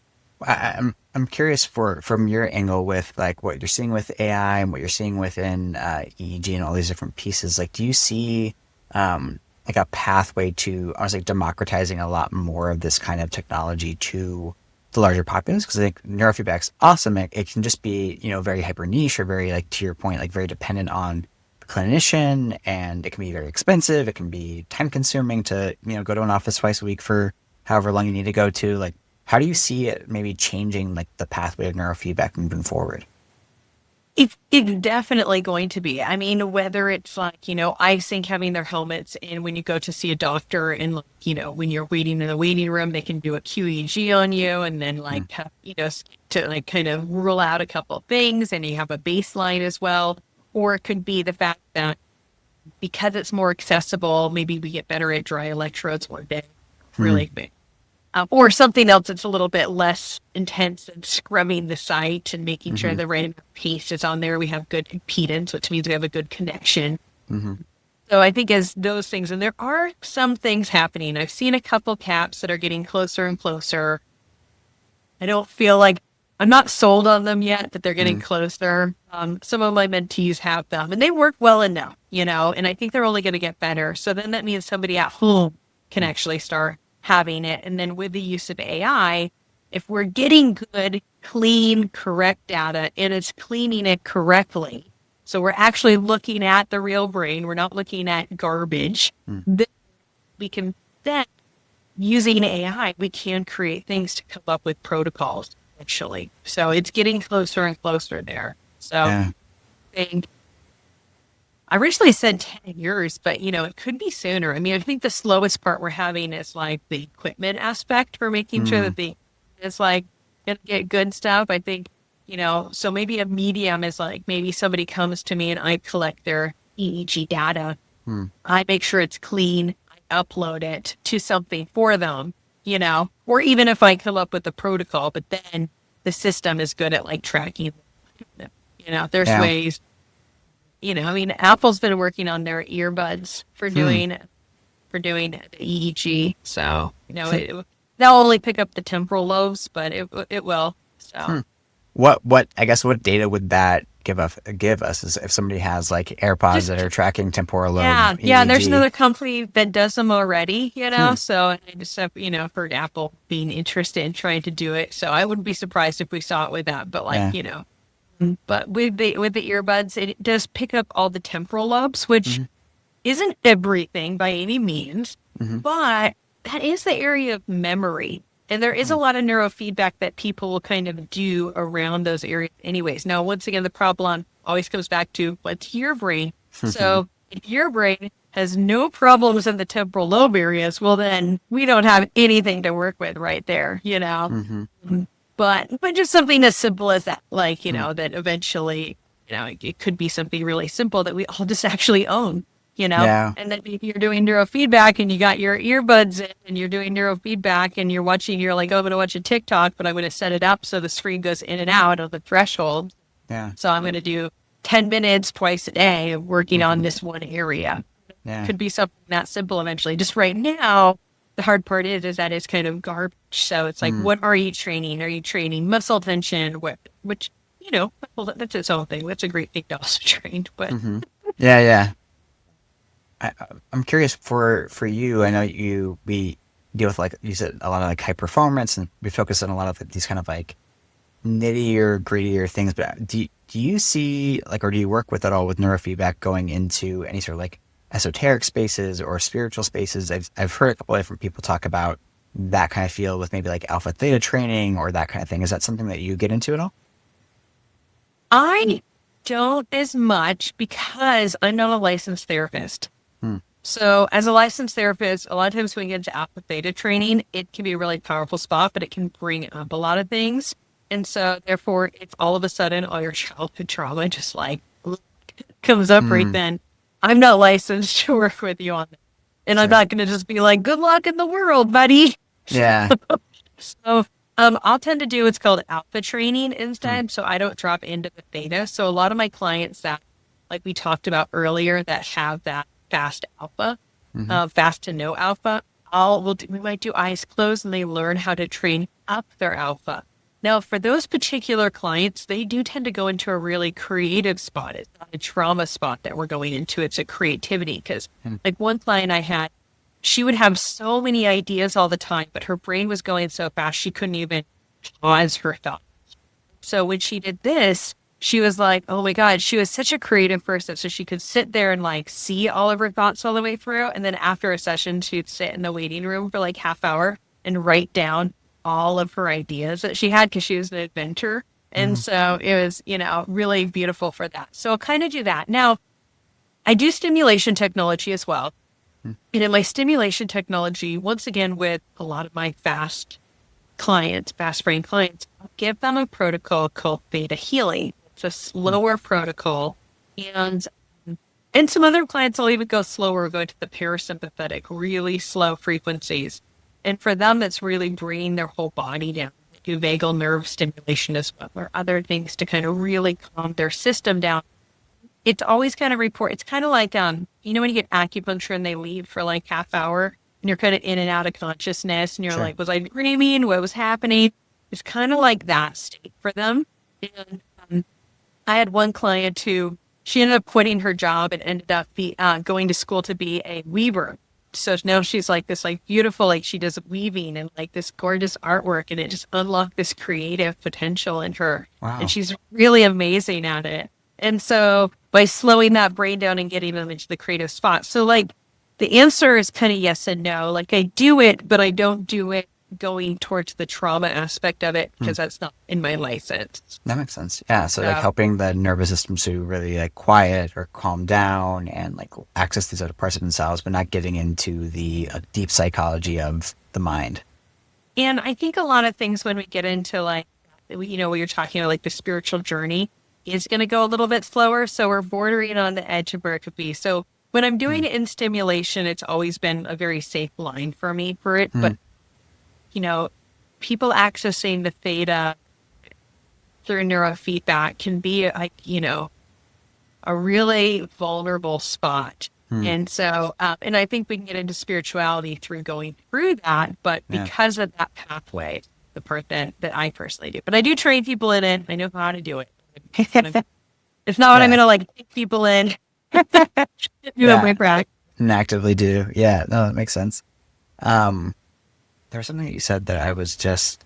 I'm curious from your angle with like what you're seeing with AI and what you're seeing within EEG and all these different pieces. Like, do you see like a pathway to, I was like, democratizing a lot more of this kind of technology to the larger populace? Because I think neurofeedback's awesome. It can just be, very hyper niche or very, like, to your point, like very dependent on the clinician, and it can be very expensive. It can be time consuming to, go to an office twice a week for however long you need to go to. Like, how do you see it maybe changing like the pathway of neurofeedback moving forward? It's definitely going to be. I mean, whether it's like, I think having their helmets in when you go to see a doctor and, like, when you're waiting in the waiting room, they can do a QEEG on you and then Hmm. like, to like kind of rule out a couple of things and you have a baseline as well. Or it could be the fact that because it's more accessible, maybe we get better at dry electrodes one day. Hmm. Really big. Or something else that's a little bit less intense than scrubbing the site and making sure Hmm. the right paste is on there. We have good impedance, which means we have a good connection. Hmm. So I think as those things, and there are some things happening. I've seen a couple caps that are getting closer and closer. I don't feel like I'm not sold on them yet, but they're getting Hmm. closer. Some of my mentees have them and they work well enough, and I think they're only going to get better. So then that means somebody at home can actually start having it. And then with the use of AI, if we're getting good, clean, correct data and it's cleaning it correctly, so we're actually looking at the real brain, we're not looking at garbage, Hmm. then we can then using AI, we can create things to come up with protocols, actually. So it's getting closer and closer there. So Yeah. I think I originally said 10 years, but it could be sooner. I mean, I think the slowest part we're having is like the equipment aspect for making sure Hmm. that it's like gonna get good stuff. I think, so maybe a medium is like maybe somebody comes to me and I collect their EEG data. Hmm. I make sure it's clean. I upload it to something for them, or even if I come up with a protocol, but then the system is good at like tracking them. There's Yeah. ways, I mean, Apple's been working on their earbuds Hmm. for doing the EEG. So, Hmm. they'll only pick up the temporal lobes, but it will. So, Hmm. I guess what data would that give us is if somebody has like AirPods that just are tracking temporal lobe yeah, yeah. There's EEG. another company that does them already, Hmm. So I just have, heard Apple being interested in trying to do it. So I wouldn't be surprised if we saw it with that. But like, Yeah. but with the earbuds, it does pick up all the temporal lobes, which Hmm. isn't everything by any means, Hmm. but that is the area of memory. And there is a lot of neurofeedback that people will kind of do around those areas anyways. Now, once again, the problem always comes back to what's your brain. Hmm. So if your brain has no problems in the temporal lobe areas, well, then we don't have anything to work with right there. Hmm. But just something as simple as that, like, Hmm. that eventually, it could be something really simple that we all just actually own, Yeah. and then if you're doing neurofeedback and you got your earbuds in and you're doing neurofeedback and you're like, oh, I'm going to watch a TikTok, but I'm going to set it up so the screen goes in and out of the threshold. Yeah. So I'm going to do 10 minutes twice a day of working on Hmm. this one area. Yeah. Could be something that simple eventually. Just right now, the hard part is that it's kind of garbage. So it's like, Hmm. what are you training? Are you training muscle tension? Which, well, that's its own thing. That's a great thing to also train. But Hmm. Yeah. Yeah. I, I'm curious for you. I know we deal with, like you said, a lot of like high performance, and we focus on a lot of these kind of like nittier, grittier things. But do you see like, or do you work with at all with neurofeedback going into any sort of like esoteric spaces or spiritual spaces? I've heard a couple of different people talk about that kind of field with maybe like alpha theta training or that kind of thing. Is that something that you get into at all? I don't as much because I'm not a licensed therapist. Hmm. So, as a licensed therapist, a lot of times when we get into alpha theta training, it can be a really powerful spot, but it can bring up a lot of things. And so, therefore, if all of a sudden all your childhood trauma just like comes up right Hmm. then, I'm not licensed to work with you on that. And I'm Sure. not going to just be like, good luck in the world, buddy. Yeah. So, I'll tend to do what's called alpha training Hmm. instead. So I don't drop into the theta. So a lot of my clients that, like we talked about earlier, that have that fast alpha, Hmm. fast to no alpha, we might do eyes closed and they learn how to train up their alpha. Now, for those particular clients, they do tend to go into a really creative spot. It's not a trauma spot that we're going into. It's a creativity because, Hmm. like one client I had, she would have so many ideas all the time, but her brain was going so fast she couldn't even pause her thought. So when she did this, she was like, oh my God, she was such a creative person. So she could sit there and like see all of her thoughts all the way through. And then after a session, she'd sit in the waiting room for like half hour and write down all of her ideas that she had because she was an inventor. And so it was, really beautiful for that. So I'll kind of do that. Now, I do stimulation technology as well. And in my stimulation technology, once again, with a lot of my fast brain clients, I'll give them a protocol called theta healing. It's a slower protocol. And some other clients will even go slower, going to the parasympathetic, really slow frequencies. And for them, it's really bringing their whole body down. Do vagal nerve stimulation as well, or other things to kind of really calm their system down. It's always kind of it's kind of like, when you get acupuncture and they leave for like half hour and you're kind of in and out of consciousness and you're Sure. like, was I dreaming? What was happening? It's kind of like that state for them. And I had one client who, she ended up quitting her job and ended up going to school to be a weaver. So now she's like this like beautiful, like she does weaving and like this gorgeous artwork, and it just unlocked this creative potential in her. And Wow. she's really amazing at it. And so by slowing that brain down and getting them into the creative spot. So like the answer is kind of yes and no. Like I do it, but I don't do it going towards the trauma aspect of it because that's not in my license. That makes sense. Yeah. So like So helping the nervous system to really like quiet or calm down and like access these other parts of themselves, but not getting into the deep psychology of the mind. And I think a lot of things when we get into like, when you're talking about like the spiritual journey is going to go a little bit slower. So we're bordering on the edge of where it could be. So when I'm doing it in stimulation, it's always been a very safe line for me for it. But, people accessing the theta through neurofeedback can be like, a really vulnerable spot. And so, and I think we can get into spirituality through going through that, but Yeah. because of that pathway, the part that I personally do. But I do train people in it. I know how to do it. It's not what I'm Yeah. going to like take people in, do a Yeah. whip rack. And actively do. Yeah. No, that makes sense. There was something that you said that I was just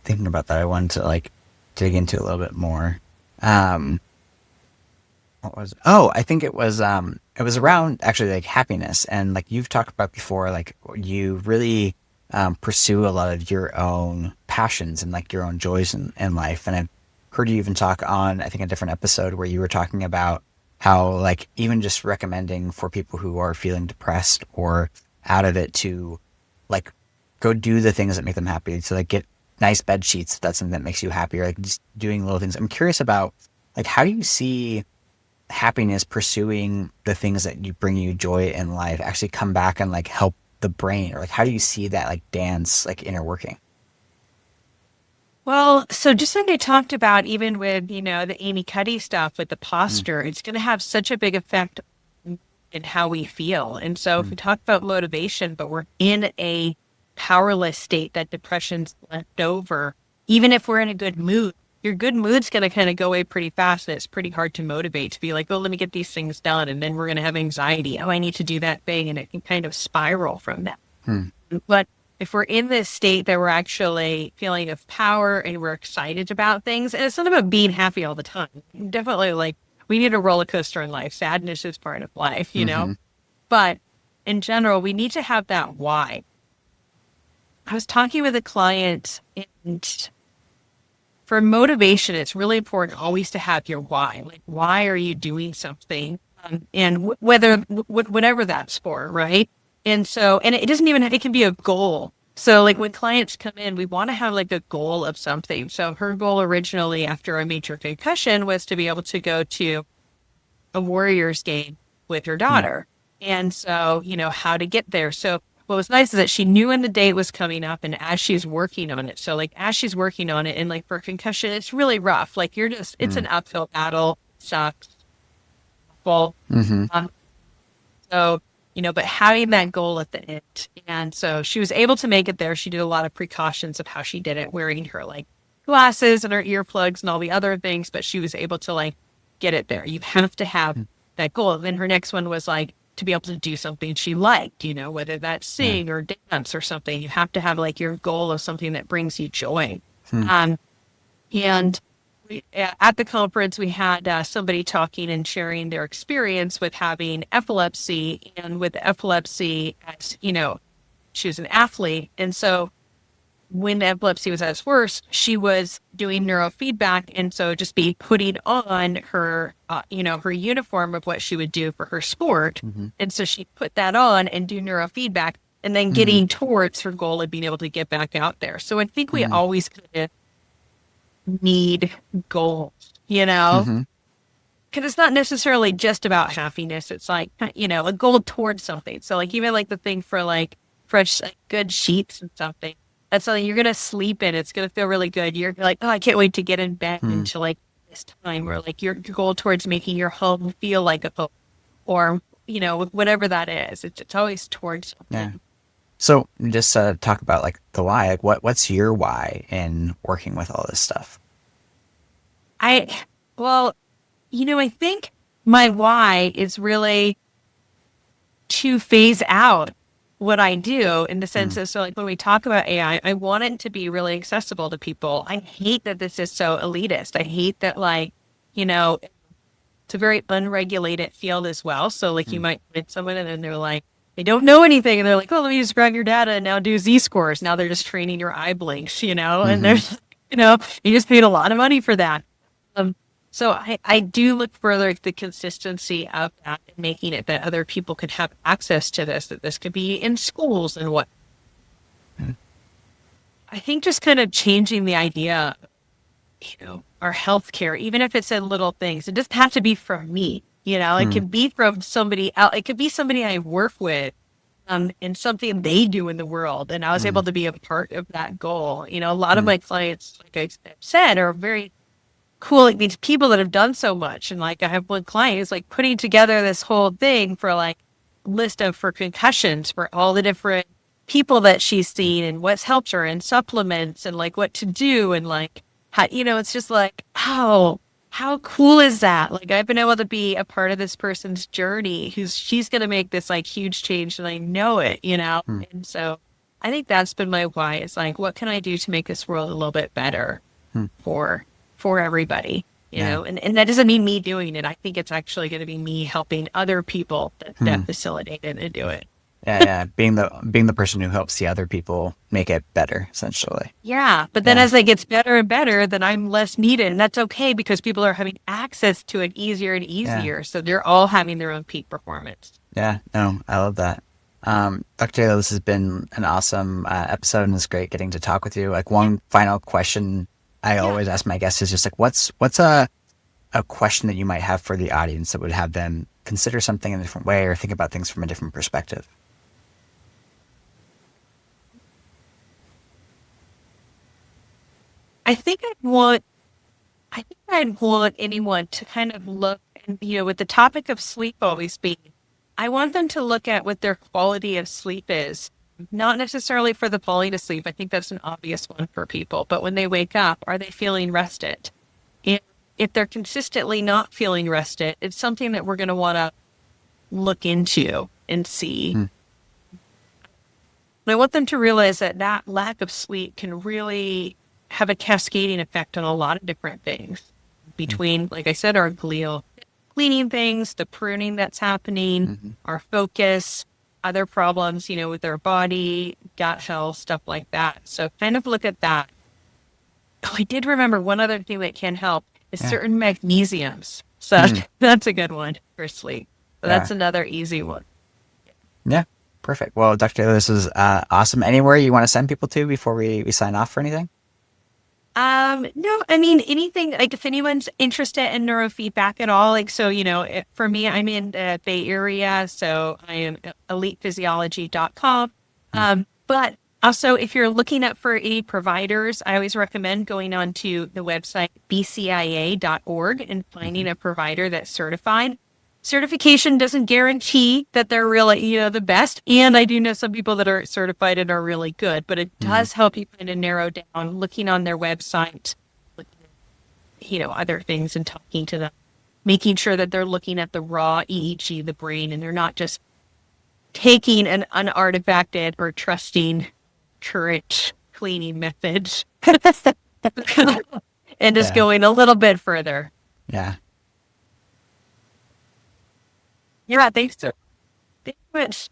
thinking about that I wanted to like dig into a little bit more. What was I think it was around actually like happiness, and like you've talked about before, like you really pursue a lot of your own passions and like your own joys in life. And I've heard you even talk on, I think, a different episode where you were talking about how like even just recommending for people who are feeling depressed or out of it to like go do the things that make them happy. So like get nice bed sheets if that's something that makes you happy, or like just doing little things. I'm curious about like how do you see happiness, pursuing the things that you bring you joy in life, actually come back and like help the brain, or like how do you see that like dance like inner working? Well, so just like I talked about, even with, the Amy Cuddy stuff with the posture, it's going to have such a big effect in how we feel. And so if we talk about motivation, but we're in a powerless state that depression's left over, even if we're in a good mood, your good mood's going to kind of go away pretty fast. And it's pretty hard to motivate to be like, oh, let me get these things done. And then we're going to have anxiety. Oh, I need to do that thing. And it can kind of spiral from that. But if we're in this state that we're actually feeling of power and we're excited about things, and it's not about being happy all the time. Definitely like we need a roller coaster in life. Sadness is part of life, But in general, we need to have that why. I was talking with a client, and for motivation, it's really important always to have your why. Like, why are you doing something? And whatever that's for, right? And so, and it doesn't even, it can be a goal. So like when clients come in, we want to have like a goal of something. So her goal originally after a major concussion was to be able to go to a Warriors game with her daughter. And so, how to get there. So what was nice is that she knew when the date was coming up and as she's working on it. So like as she's working on it, and like for concussion, it's really rough. Like it's an uphill battle, sucks. Well, so, but having that goal at the end. And so she was able to make it there. She did a lot of precautions of how she did it, wearing her like glasses and her earplugs and all the other things, but she was able to like get it there. You have to have that goal. Then her next one was like to be able to do something she liked, whether that's Yeah. sing or dance or something. You have to have like your goal of something that brings you joy. Hmm. And at the conference, we had somebody talking and sharing their experience with having epilepsy, and with epilepsy, as she was an athlete. And so when the epilepsy was at its worst, she was doing neurofeedback. And so just be putting on her, her uniform of what she would do for her sport. Mm-hmm. And so she put that on and do neurofeedback and then Mm-hmm. getting towards her goal of being able to get back out there. So I think we Mm-hmm. always kind of need goals, you know? Mm-hmm. Because it's not necessarily just about happiness. It's like, a goal towards something. So like even like the thing for like fresh, like, good sheets and something. That's something you're going to sleep in. It's going to feel really good. You're like, oh, I can't wait to get in bed Mm-hmm. until like this time, or like your goal towards making your home feel like a home, or, whatever that is. It's always towards Yeah. something. So just talk about like the why. Like what's your why in working with all this stuff? I, well, I think my why is really to phase out what I do in the sense Mm. of, so like when we talk about AI, I want it to be really accessible to people. I hate that this is so elitist. I hate that it's a very unregulated field as well. So like you Mm. might find someone and then they're like, they don't know anything. And they're like, oh, let me just grab your data and now do Z-scores. Now they're just training your eye blinks, and Mm-hmm. there's, you just paid a lot of money for that. Um, so I do look further at the consistency of that and making it that other people could have access to this, that this could be in schools and what. Mm. I think just kind of changing the idea, our healthcare, even if it's in little things, it doesn't have to be from me. It Mm. can be from somebody else. It could be somebody I work with, and something they do in the world. And I was able Mm. to be a part of that goal. A lot of Mm. my clients, like I said, are very cool, like these people that have done so much. And like I have one client who's like putting together this whole thing for like list of for concussions for all the different people that she's seen and what's helped her and supplements and like what to do and like how, it's just like, how cool is that? Like I've been able to be a part of this person's journey she's going to make this like huge change and I know it. Mm. And so I think that's been my why, is like, what can I do to make this world a little bit better Mm. for everybody, Yeah. and that doesn't mean me doing it. I think it's actually going to be me helping other people that Mm. facilitate it and do it. Yeah, yeah. Being the person who helps the other people make it better, essentially. Yeah. But then Yeah. as it gets better and better, then I'm less needed. And that's okay because people are having access to it easier and Yeah. easier. So they're all having their own peak performance. Yeah. No, I love that. Dr. Taylor, this has been an awesome episode, and it's great getting to talk with you. Like one final question I Yeah. always ask my guests is just like, what's a question that you might have for the audience that would have them consider something in a different way or think about things from a different perspective? I think I'd want anyone to kind of look and, with the topic of sleep always being, I want them to look at what their quality of sleep is. Not necessarily for the falling to sleep. I think that's an obvious one for people. But when they wake up, are they feeling rested? And if they're consistently not feeling rested, it's something that we're going to want to look into and see. Hmm. And I want them to realize that that lack of sleep can really have a cascading effect on a lot of different things between, like I said, our glial cleaning things, the pruning that's happening, Mm-hmm. our focus, other problems, with our body, gut health, stuff like that. So kind of look at that. Oh, I did remember one other thing that can help is Yeah. certain magnesiums. So Hmm. that's a good one for sleep. So Yeah. that's another easy one. Yeah. Perfect. Well, Dr. Taylor, this is awesome. Anywhere you want to send people to before we sign off for anything? No, I mean, anything, like if anyone's interested in neurofeedback at all, like, so, for me, I'm in the Bay Area, so I am elitephysiology.com. Hmm. But also if you're looking up for any providers, I always recommend going on to the website bcia.org and finding Mm-hmm. a provider that's certified. Certification doesn't guarantee that they're really, the best. And I do know some people that are certified and are really good, but it Mm-hmm. does help you kind of narrow down looking on their website, looking at, other things and talking to them, making sure that they're looking at the raw EEG, the brain, and they're not just taking an unartifacted or trusting current cleaning methods and just Yeah. going a little bit further. Yeah. Yeah, thanks, sir. Thank you much.